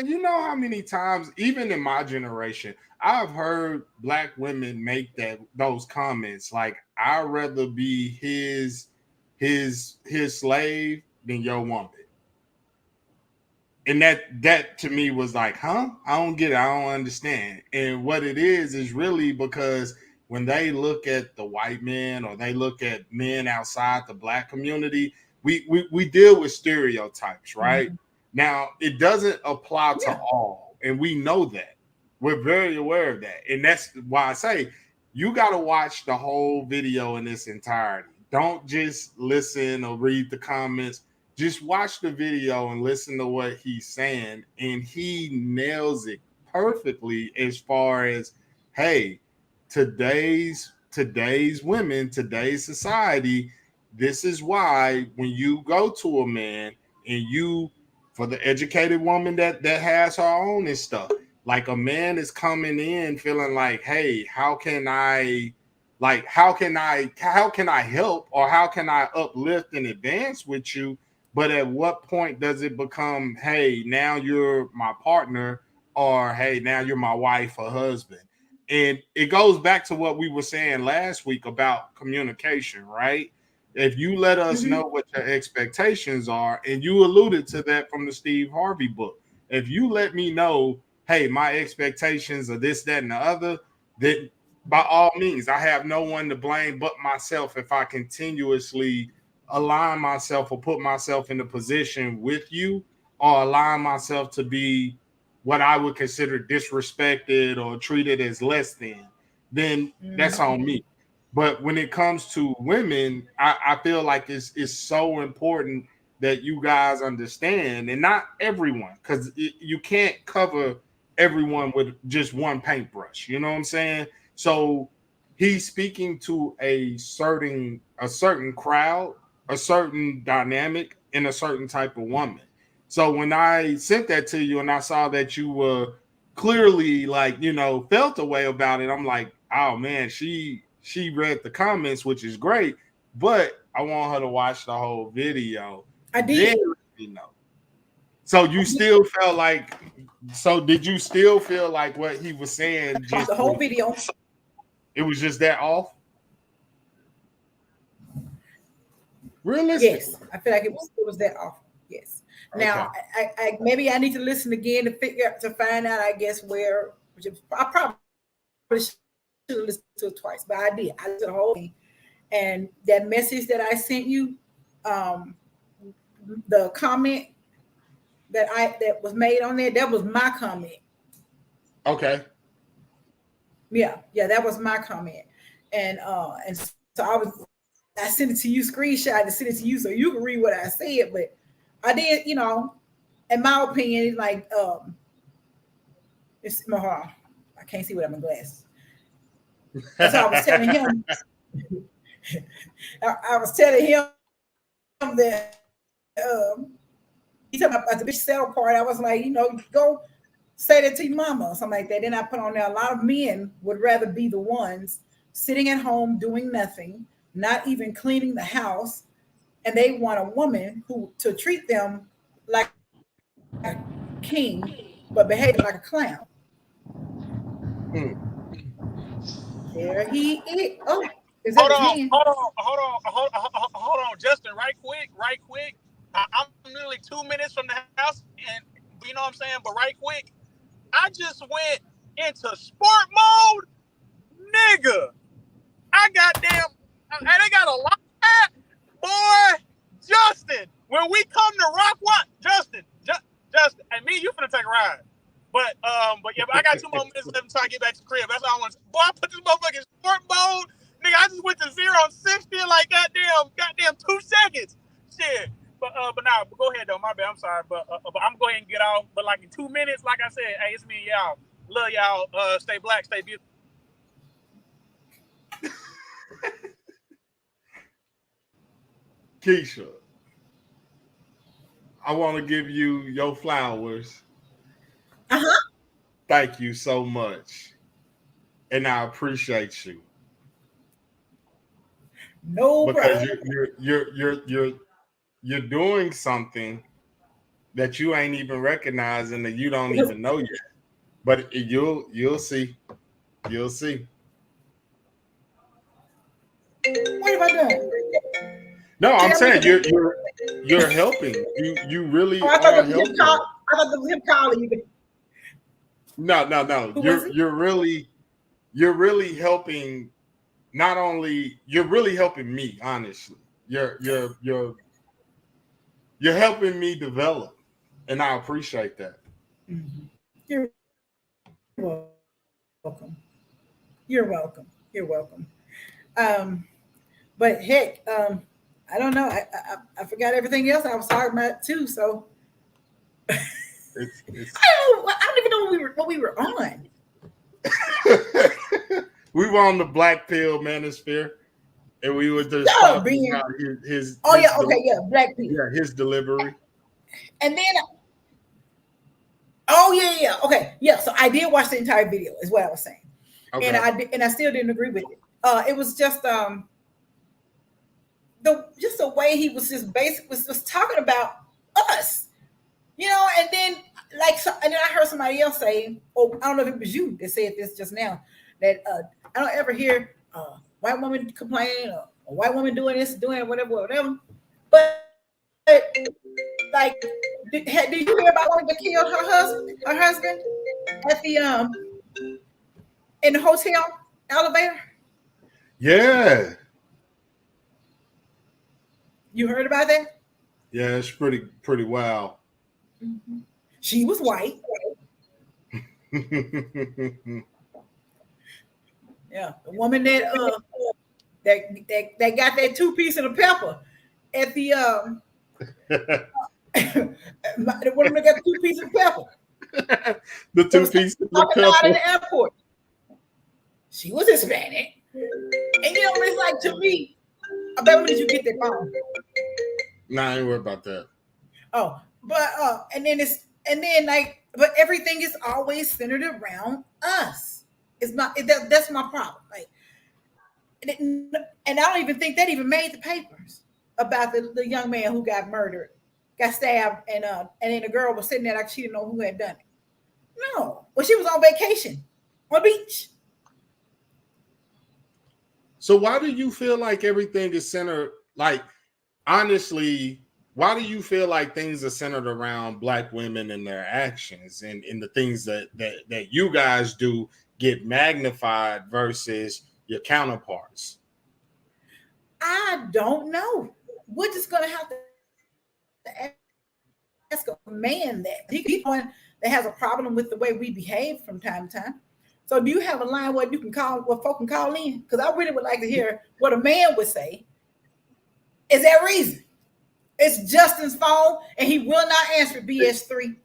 you know how many times, even in my generation, I've heard Black women make those comments like, I'd rather be his slave than your woman. And that to me was like, huh? I don't get it. I don't understand. And what it is really because when they look at the white men or they look at men outside the Black community, we deal with stereotypes, right? Now, it doesn't apply to all, and we know that. We're very aware of that. And that's why I say you got to watch the whole video in its entirety. Don't just listen or read the comments. Just watch the video and listen to what he's saying, and he nails it perfectly as far as, hey, today's women, today's society, this is why when you go to a man and for the educated woman that has her own and stuff, like a man is coming in feeling like, hey, how can I help, or how can I uplift and advance with you? But at what point does it become, hey, now you're my partner, or hey, now you're my wife or husband? And it goes back to what we were saying last week about communication, right? If you let us know what your expectations are, and you alluded to that from the Steve Harvey book, if you let me know, hey, my expectations are this, that, and the other, then by all means, I have no one to blame but myself if I continuously align myself or put myself in a position with you, or align myself to be what I would consider disrespected or treated as less than, then that's on me. But when it comes to women, I feel like it's so important that you guys understand, and not everyone, because you can't cover everyone with just one paintbrush. You know what I'm saying? So he's speaking to a certain crowd, a certain dynamic, and a certain type of woman. So when I sent that to you and I saw that you were clearly felt a way about it, I'm like, oh man, she read the comments, which is great, but I want her to watch the whole video. I did. So you still felt like, did you still feel like what he was saying? Just the whole video. It was just that off? Realistic? Yes, I feel like it was that off. Yes. Now, okay. I maybe I need to listen again to find out, I guess, where, which I probably should have listened to it twice, but I did. I listened to the whole thing. And that message that I sent you, the comment that was made on there, that was my comment. Okay. Yeah, that was my comment. And so I sent it to you, screenshot and sent it to you so you can read what I said, but I did, in my opinion, like it's more. I can't see without my glasses. That's how I was telling him. I was telling him that he talking about the bitch sell part. I was like, go say that to your mama or something like that. Then I put on there, a lot of men would rather be the ones sitting at home doing nothing, not even cleaning the house, and they want a woman to treat them like a king, but behaving like a clown. There he is. Oh, is that Hold on, Justin, right quick. I'm nearly 2 minutes from the house, and you know what I'm saying, but right quick, I just went into sport mode, nigga. I goddamn, and they got a lot of that, boy. Justin, when we come to Rock, what? Justin, and me, you finna take a ride. But yeah, but I got 2 more minutes left until I get back to the crib. That's all I want. Boy, I put this motherfucker in sport mode, nigga. I just went to 0-60 in like goddamn 2 seconds. Shit. But nah, go ahead though. My bad. I'm sorry, but I'm going to get off. But like in 2 minutes, like I said, hey, it's me and y'all. Love y'all. Stay black, stay beautiful. Keisha, I want to give you your flowers. Thank you so much, and I appreciate you. No because problem. you're doing something that you ain't even recognizing, that you don't even know yet. But you'll see. You'll see. What have I done? No, I'm saying you're helping. You really are helping. I thought it was him calling you. No. You're really helping. Not only you're really helping me, honestly. You're helping me develop, and I appreciate that. Mm-hmm. You're welcome. You're welcome. But heck, I don't know. I forgot everything else I was talking about too. So it's I don't even know what we were on. We were on the Black Pill Manosphere, and we were just talking about his Black Pill. Yeah, his delivery. And then so I did watch the entire video, is what I was saying. Okay. And I still didn't agree with it. It was just the way he was just was talking about us, and then and then I heard somebody else say, I don't know if it was you that said this just now, that I don't ever hear white woman complain or a white woman doing this, doing whatever. But like, did you hear about one that killed her husband at the in the hotel elevator? Yeah. You heard about that? Yeah, it's pretty wild. Mm-hmm. She was white. Yeah, the woman that got that 2-piece of the pepper at the the woman that got the 2 pieces of pepper. The 2 pieces of pepper out in the airport. She was Hispanic, and it's like, to me, I bet, when did you get that phone? Nah, I ain't worried about that. Oh, but but everything is always centered around us. It's not that's my problem. Like, and I don't even think that even made the papers about the young man who got murdered, got stabbed, and then the girl was sitting there like she didn't know who had done it. No, well, she was on vacation on the beach. So why do you feel like everything is centered? Like, honestly, why do you feel like things are centered around Black women and their actions, and the things that you guys do get magnified versus your counterparts? I don't know. We're just gonna have to ask a man that. He's one that has a problem with the way we behave from time to time. So do you have a line where you can call, where folk can call in? Because I really would like to hear what a man would say. Is that reason? It's Justin's phone, and he will not answer BS3.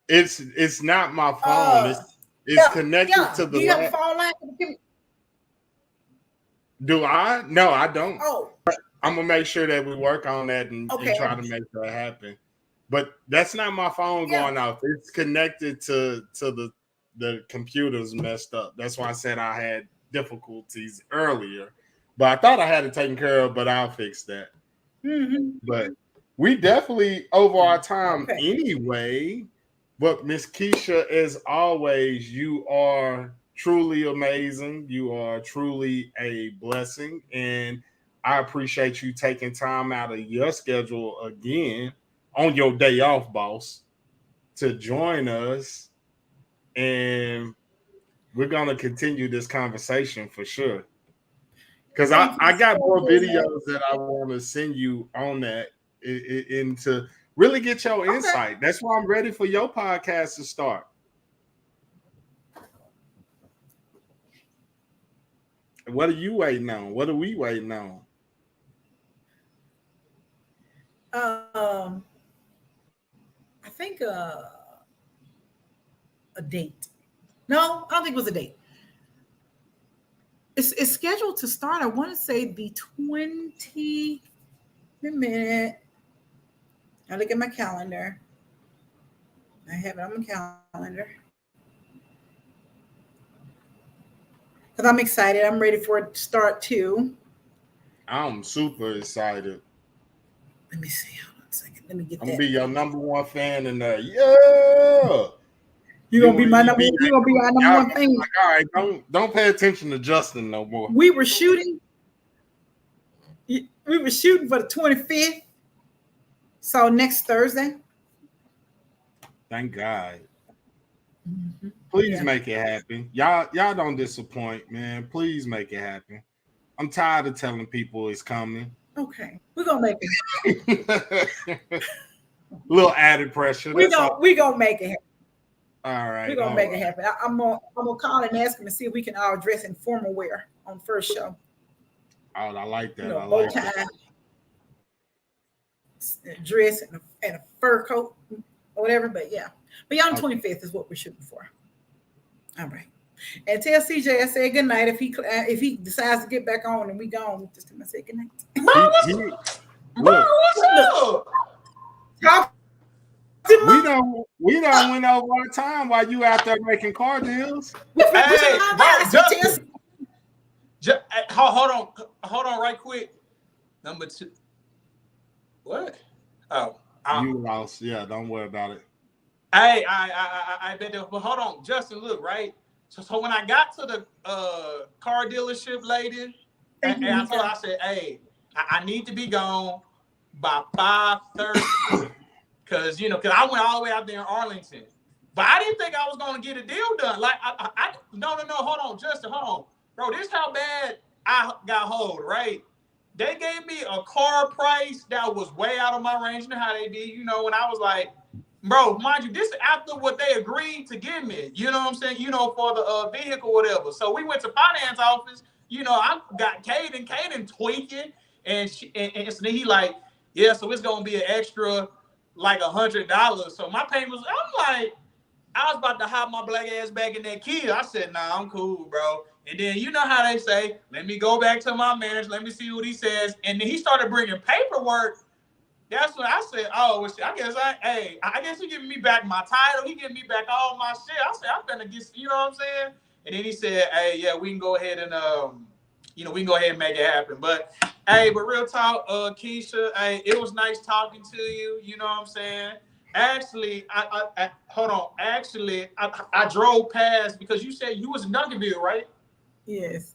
It's not my phone. It's connected to the. Do you have a phone line? Do I? No, I don't. Oh, I'm gonna make sure that we work on that and try to make that happen. But that's not my phone going off. It's connected to the computer's messed up. That's why I said I had difficulties earlier. But I thought I had it taken care of, but I'll fix that. Mm-hmm. But we definitely, over our time anyway, But Miss Keisha, as always, you are truly amazing. You are truly a blessing. And I appreciate you taking time out of your schedule again on your day off, boss, to join us. And we're going to continue this conversation for sure. Because I got more videos that I want to send you on that and to really get your insight. That's why I'm ready for your podcast to start. What are you waiting on? What are we waiting on? I think a date. No, I don't think it was a date. It's scheduled to start. I want to say the 20 minute. I look at my calendar. I have it on my calendar. Because I'm excited. I'm ready for it to start too. I'm super excited. Let me see. Hold on a second. Let me get I'm that. gonna be your number one fan in there. Yeah. You're gonna be my number. You're gonna be our number one fan. Like, all right, don't pay attention to Justin no more. We were shooting for the 25th. So next Thursday. Thank God. Mm-hmm. Please make it happen. Y'all don't disappoint, man. Please make it happen. I'm tired of telling people it's coming. Okay, we're gonna make it. Little added pressure. We gonna make it happen. All right, we're gonna make it happen. I'm gonna call and ask him and see if we can all dress in formal wear on first show. Oh, I like that. I bow like tie, that. Dress and a fur coat or whatever. But yeah, but on the 25th is what we're shooting for. All right. And tell CJ I said good night. If he decides to get back on and we gone, just tell him I said good night. We don't went over our time while you out there making car deals. Hey, hold on, right quick. Number 2. What? Oh, you lost. Yeah, don't worry about it. Hey, I bet that. But hold on, Justin. Look, right. So when I got to the car dealership lady, and I told her, I said, "Hey, I need to be gone by 5:30." Because I went all the way out there in Arlington, but I didn't think I was gonna get a deal done. Like, no, hold on, Justin, hold on, bro. This is how bad I got hold, right? They gave me a car price that was way out of my range. You know how they did, when I was like, bro, mind you, this is after what they agreed to give me. You know what I'm saying? For the vehicle, whatever. So we went to finance office. I got Caden tweaking, and so then he like, yeah, so it's gonna be an extra like $100. So my payment was, I'm like, I was about to hop my black ass back in that Kia. I said, nah, I'm cool, bro. And then you know how they say, let me go back to my manager. Let me see what he says. And then he started bringing paperwork. That's when I said, oh, I guess he giving me back my title. He giving me back all my shit. I said, I'm gonna get, you know what I'm saying? And then he said, hey, yeah, we can go ahead and, make it happen. But real talk, Keisha, hey, it was nice talking to you. You know what I'm saying? Actually, hold on. Actually, I drove past because you said you was in Duncanville, right? Yes.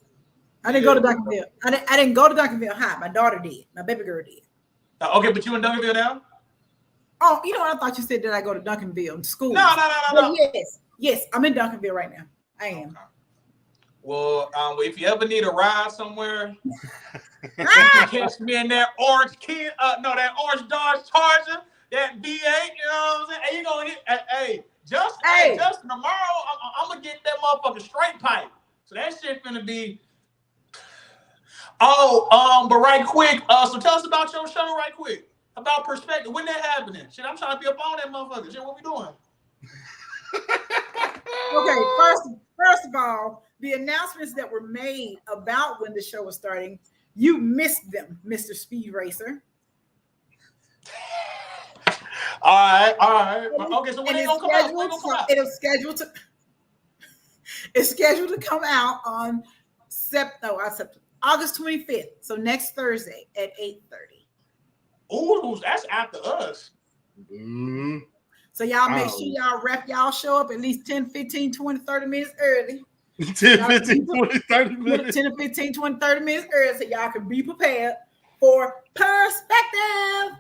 I didn't go to Duncanville. I didn't go to Duncanville High. My daughter did. My baby girl did. Okay, but you in Duncanville now? Oh, you know what? I thought you said that I go to Duncanville in school. No. Yes, I'm in Duncanville right now. I am. Okay. Well, if you ever need a ride somewhere, you catch me in that orange that orange Dodge Charger, that V8. You know what I'm saying? Hey, you gonna hit? Justin, tomorrow I'm gonna get that motherfucking straight pipe. So that shit finna be. But right quick. So tell us about your show, right quick. About perspective. When that happening? Shit, I'm trying to be up on that motherfucker. Shit, what we doing? Okay, first of all, the announcements that were made about when the show was starting, you missed them, Mr. Speed Racer. All right. Okay, so when it's gonna come out? It's scheduled to come out on August 25th. So next Thursday at 8:30. Ooh, that's after us. Mm-hmm. So y'all make sure y'all show up at least 10, 15, 20, 30 minutes early. 10, 15, 20, 30 minutes. 10 to 15, 20, 30 minutes early so y'all can be prepared for perspective.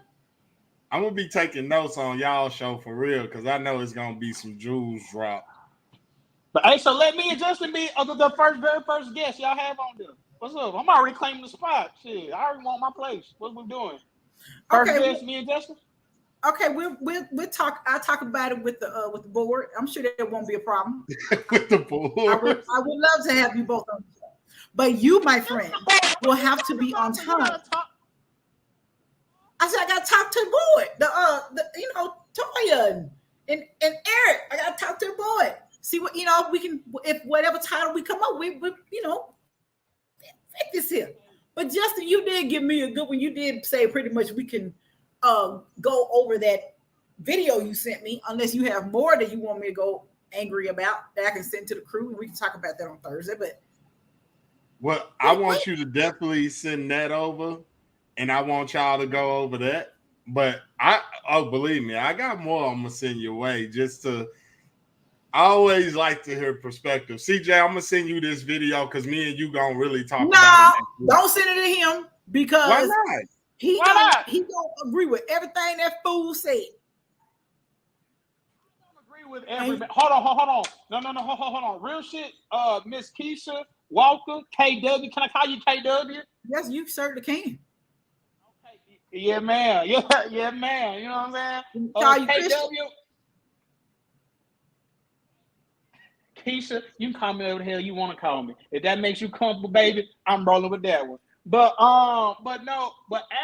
I'm going to be taking notes on y'all show for real because I know it's going to be some jewels drop. But hey, so let me and Justin be the very first guest y'all have on there. What's up? I'm already claiming the spot. Shit, I already want my place. What we doing? First guest, me and Justin. Okay, we'll talk. I'll talk about it with the board. I'm sure that won't be a problem. With the board, I would love to have you both on the show, but you, my friend, will have to be on time. I said I got to talk to the board. Toya and Eric. I got to talk to the board. See what we can. If whatever title we come up with, fit this here. But Justin, you did give me a good one. You did say pretty much we can go over that video you sent me, unless you have more that you want me to go angry about that I can send to the crew, and we can talk about that on Thursday. But I want you to definitely send that over, and I want y'all to go over that. But believe me, I got more I'm gonna send your way. I always like to hear perspective. CJ, I'm gonna send you this video because me and you gonna really talk about it. No, don't send it to him because why not? He don't agree with everything that fool said. I don't agree with everything. Hold on. No, hold on. Real shit. Miss Keisha Walker, KW. Can I call you KW? Yes, you certainly can. Okay. Yeah, man. Yeah, man. You know what I'm saying? Call you KW. Keisha, you can call me whatever the hell you want to call me. If that makes you comfortable, baby, I'm rolling with that one. But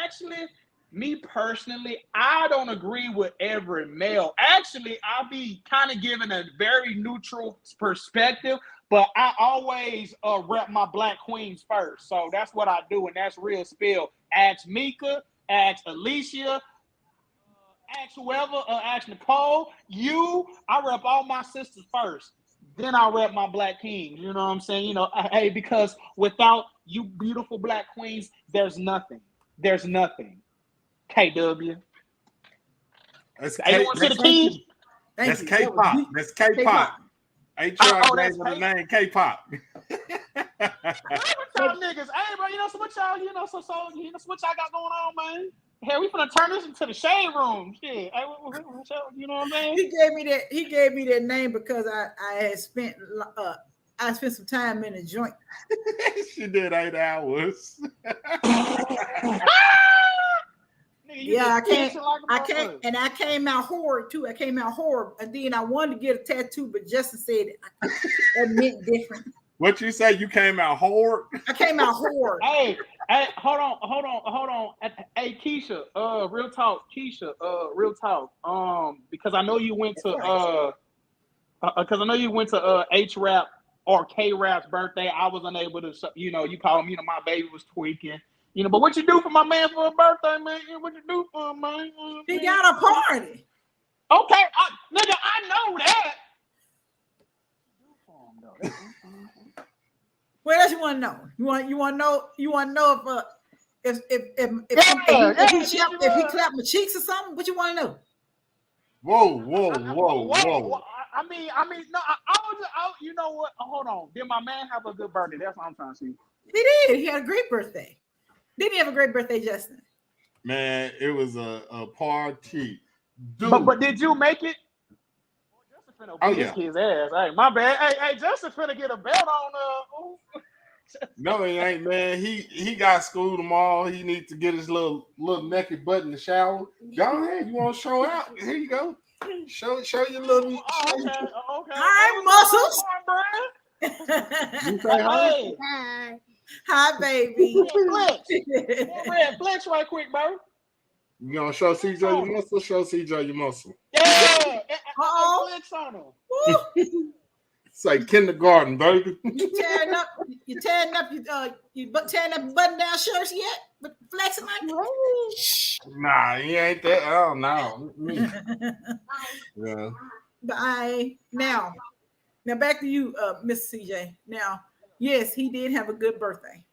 actually, me personally, I don't agree with every male. Actually, I'll be kind of giving a very neutral perspective, but I always rep my black queens first. So that's what I do, and that's real spill. Ask Mika, ask Alicia, ask whoever, ask Nicole. I rep all my sisters first. Then I rep my black kings. You know what I'm saying? Hey, because without you beautiful black queens, there's nothing. There's nothing. KW. That's K-pop. That's K-pop. That's K-pop. HR gave the name K-pop. Y'all niggas, hey, bro, so what y'all, so what y'all got going on, man? Hell, we finna turn this into the shade room. Shit. Hey, you know what I'm saying? He gave me that name because I had spent some time in a joint. She did 8 hours. Yeah, I can't, and I came out horrid too. I came out horrid, and then I wanted to get a tattoo, but Justin said that meant different. What you say? You came out horrid? I came out horrid. Hey, hold on. Hey, Keisha, real talk. Keisha, real talk. Because I know you went to H-Rap or K-Rap's birthday. I was unable to, you call him, my baby was tweaking. But what you do for my man for a birthday, man? What you do for him, man? He got a party. Okay, nigga, I know that. What else you want to know? You want to know if he clapped my cheeks or something? What you want to know? Whoa. I mean, no. I you know what? Hold on. Did my man have a good birthday? That's what I'm trying to see. He did. He had a great birthday. Didn't he have a great birthday, Justin? Man, it was a party. Dude. But did you make it? Justin finna beat his kid's ass. Hey, my bad. Hey, Justin finna get a belt on. No, he ain't, man. He got school tomorrow. He needs to get his little naked butt in the shower. Go ahead. You want to show out? Here you go. Show your little. Okay. All right, muscles. You say hi. Hi. Hi, baby. Flex right quick, bro. You gonna show CJ your muscle? Show CJ your muscle. Yeah. Flex on him. It's like kindergarten, baby. You tearing up your button-down shirts yet? But flexing like that? Nah, he ain't that. Oh no. Yeah. Bye. Now back to you, Miss CJ. Now, yes, he did have a good birthday.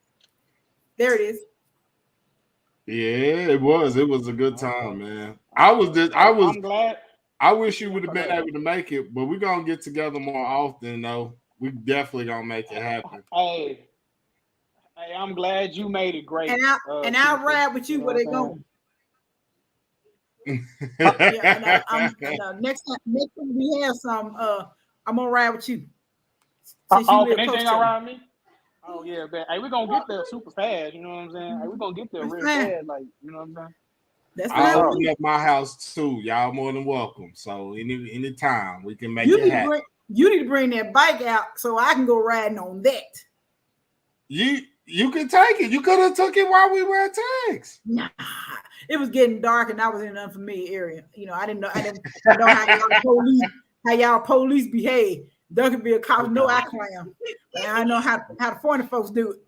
There it is. Yeah, it was. It was a good time, man. I was I wish you would have been able to make it, but we're gonna get together more often, though. We definitely gonna make it happen. Hey, I'm glad you made it great. And I'll ride with you where they going. Next time we have some, I'm gonna ride with you. Anything around me? Oh yeah, man. Hey, we're gonna get there super fast. You know what I'm saying? Hey, we're gonna get there real fast. Like, you know what I'm saying? I'll open up my house too. Y'all more than welcome. So any time we can make it happen. You need to bring that bike out so I can go riding on that. You can take it. You could have took it while we were at Tags. Nah, it was getting dark and I was in an unfamiliar area. You know, I didn't know how y'all police behave. Duncanville cops know I clam. And I know how the foreign folks do it.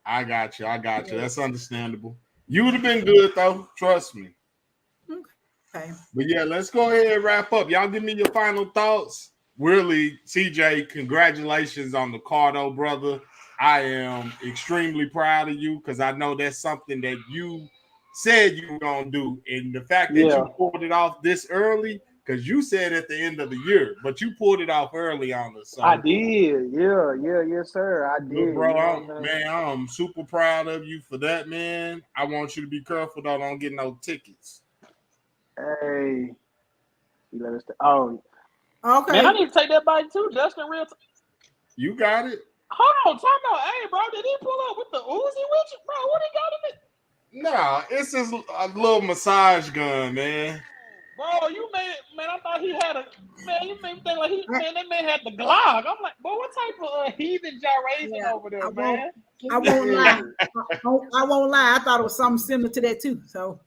I got you. That's understandable. You would have been good though. Trust me. Okay. But yeah, let's go ahead and wrap up. Y'all give me your final thoughts. Really, CJ, congratulations on the car though, brother. I am extremely proud of you because I know that's something that you said you were going to do. And the fact that you pulled it off this early, because you said at the end of the year, but you pulled it off early on us. So. I did. Yeah. Yes, sir. I did. Bro, I'm super proud of you for that, man. I want you to be careful, though. Don't get no tickets. Hey. Okay. Man, I need to take that bike too, Justin. Real You got it. Hold on, time out. Hey, bro, did he pull up with the Uzi with you? Bro, what he got in it? Nah, it's just a little massage gun, man. Bro, you made it, man. I thought he had you made me think like that man had the Glock. I'm like, boy, what type of heathen gyration over there, man? I won't lie. I won't lie. I thought it was something similar to that too. So.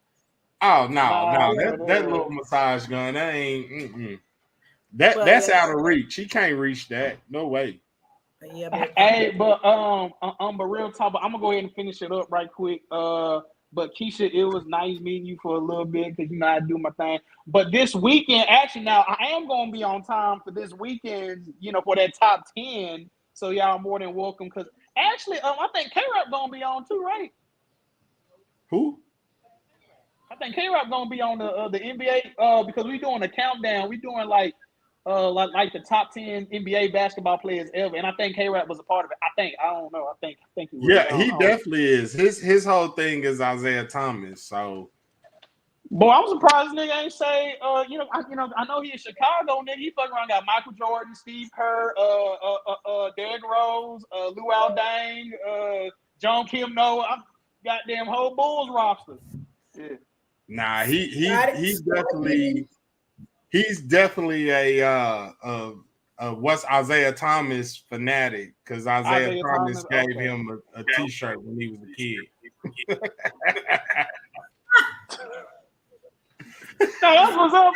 Oh no, that little massage gun, that ain't. That's out of reach. He can't reach that. No way. Yeah, but real talk. But I'm gonna go ahead and finish it up right quick. But Keisha, it was nice meeting you for a little bit because I do my thing. But this weekend, actually, now I am gonna be on time for this weekend. For that top 10. So y'all more than welcome. Because actually, I think K-Rap gonna be on too, right? Who? I think K-Rap gonna be on the NBA because we doing a countdown. We doing like the top 10 NBA basketball players ever, and I think K-Rap was a part of it. I don't know. I think he was. Yeah, he definitely is. His whole thing is Isaiah Thomas. So, boy, I'm surprised nigga ain't say. I know he in Chicago. Nigga, he fucking around got Michael Jordan, Steve Kerr, Derrick Rose, Luol Deng, John Kim Noah. Goddamn whole Bulls roster. Yeah. Nah, he's definitely a what's Isaiah Thomas fanatic because Isaiah Thomas gave him a T-shirt when he was a kid. That's what's up,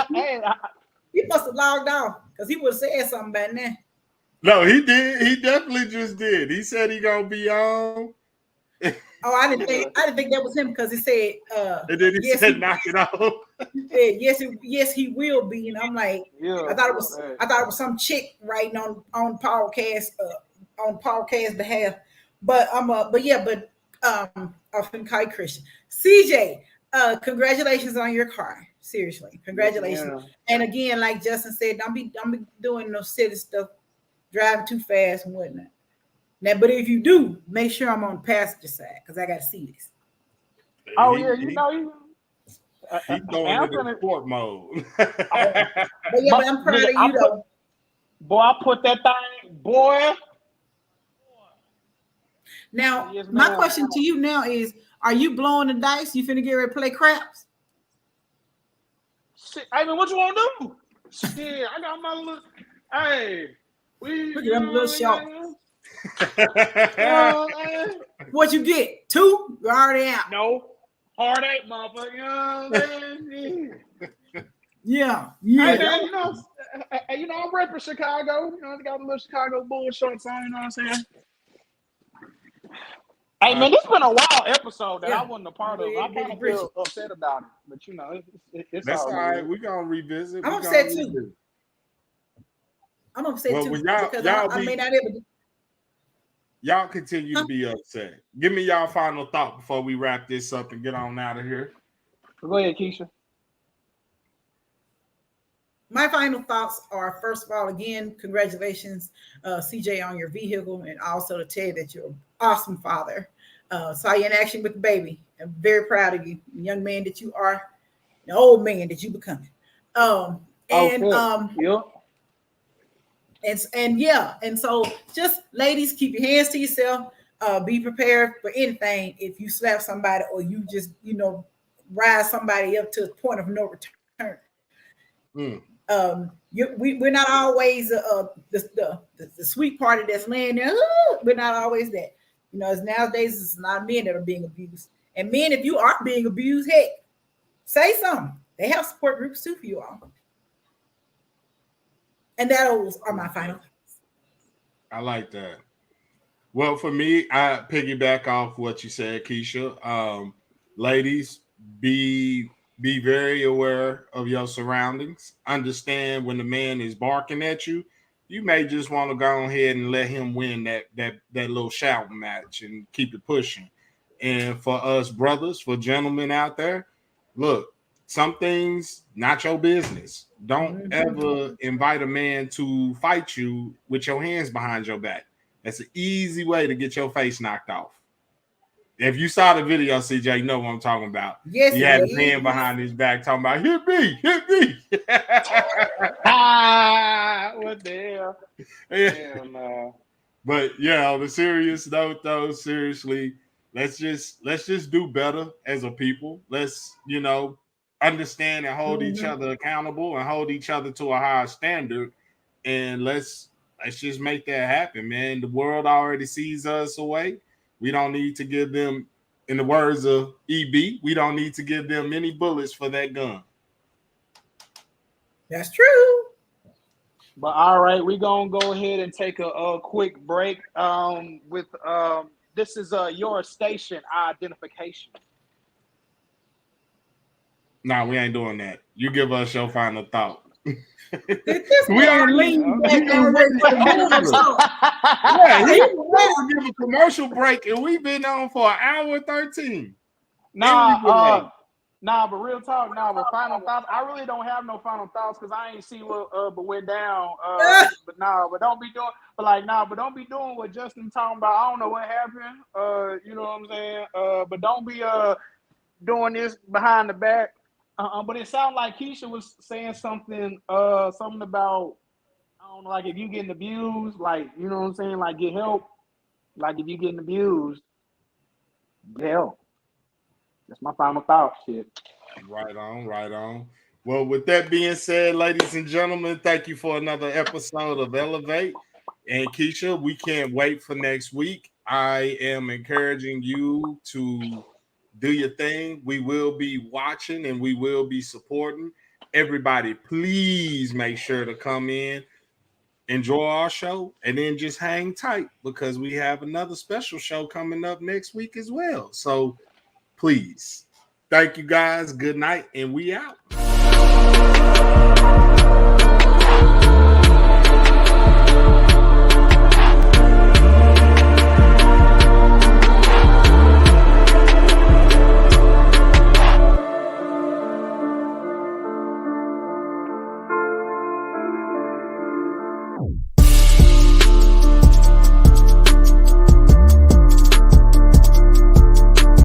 man. He must have logged off because he would have said something back then. No, he did. He definitely just did. He said he gonna be on. Oh, I didn't think that was him because he said. And then he said, "Knock it off." He said, yes, he will be, and I'm like, I thought it was some chick writing on podcast behalf, but I'm finna call you Christian. CJ, congratulations on your car. Seriously, congratulations. Yeah. And again, like Justin said, don't be doing no silly stuff, driving too fast and whatnot. Now, but if you do, make sure I'm on the passenger side because I got to see this. Oh, he's going into sport mode. But I'm proud of you, though. Boy, I put that thing, boy. Now, my question to you now is, are you blowing the dice? You finna get ready to play craps? Shit, I mean, what you want to do? Shit, I got my little, hey. Look at them little shorts. What you get? 2? You're already out. No. Hard 8, motherfucker. You know what I'm saying? Yeah. Hey, I'm repping Chicago. I got a little Chicago Bulls shorts on, you know what I'm saying? Hey, man, this been a wild episode that I wasn't a part of. I kind of feel upset about it. But, it's that's all right. We're going to revisit. I'm upset, too. I'm upset, too. Because I may not ever... Y'all continue to be upset. Give me y'all final thought before we wrap this up and get on out of here. Go ahead, Keisha. My final thoughts are, first of all, again, congratulations, CJ, on your vehicle, and also to tell you that you're an awesome father. Saw you in action with the baby. I'm very proud of you, the young man that you are, the old man that you becoming. And so just ladies, keep your hands to yourself. Be prepared for anything if you slap somebody or you just, rise somebody up to the point of no return. We're not always the sweet party that's laying there. We're not always that. Nowadays it's a lot of men that are being abused. And men, if you are being abused, heck, say something. They have support groups too for you all. And those are my final thoughts. I like that. Well, for me, I piggyback off what you said, Keisha. Ladies, be very aware of your surroundings. Understand when the man is barking at you, you may just want to go ahead and let him win that little shouting match and keep it pushing. And for us brothers, for gentlemen out there, look, some things not your business. Don't ever invite a man to fight you with your hands behind your back. That's an easy way to get your face knocked off. If you saw the video, CJ, you know what I'm talking about. Yes, he had his hand behind his back talking about, hit me. What the hell? Hell no. But yeah, on the serious note though, seriously, let's just do better as a people. Let's, understand and hold each other accountable and hold each other to a higher standard. And let's just make that happen, man. The world already sees us away. We don't need to give them, in the words of EB, we don't need to give them any bullets for that gun. That's true. But all right, we're going to go ahead and take a quick break with this is your station identification. Nah, we ain't doing that. You give us your final thought. We are leaning back and ready to yeah, he was give a commercial break, and we've been on for an hour 13. But real talk. But final thoughts. I really don't have no final thoughts because I ain't see what but went down. But don't be doing. But don't be doing what Justin talking about. I don't know what happened. You know what I'm saying? But don't be doing this behind the back. But it sounded like Keisha was saying something about, I don't know, like if you getting abused, like, you know what I'm saying, like get help. Like if you getting abused, get help. That's my final thought. Shit. Right on. Well, with that being said, ladies and gentlemen, thank you for another episode of Elevate. And Keisha, we can't wait for next week. I am encouraging you to do your thing. We will be watching and we will be supporting. Everybody, please make sure to come in, enjoy our show, and then just hang tight because we have another special show coming up next week as well. So please, thank you guys. Good night, and we out.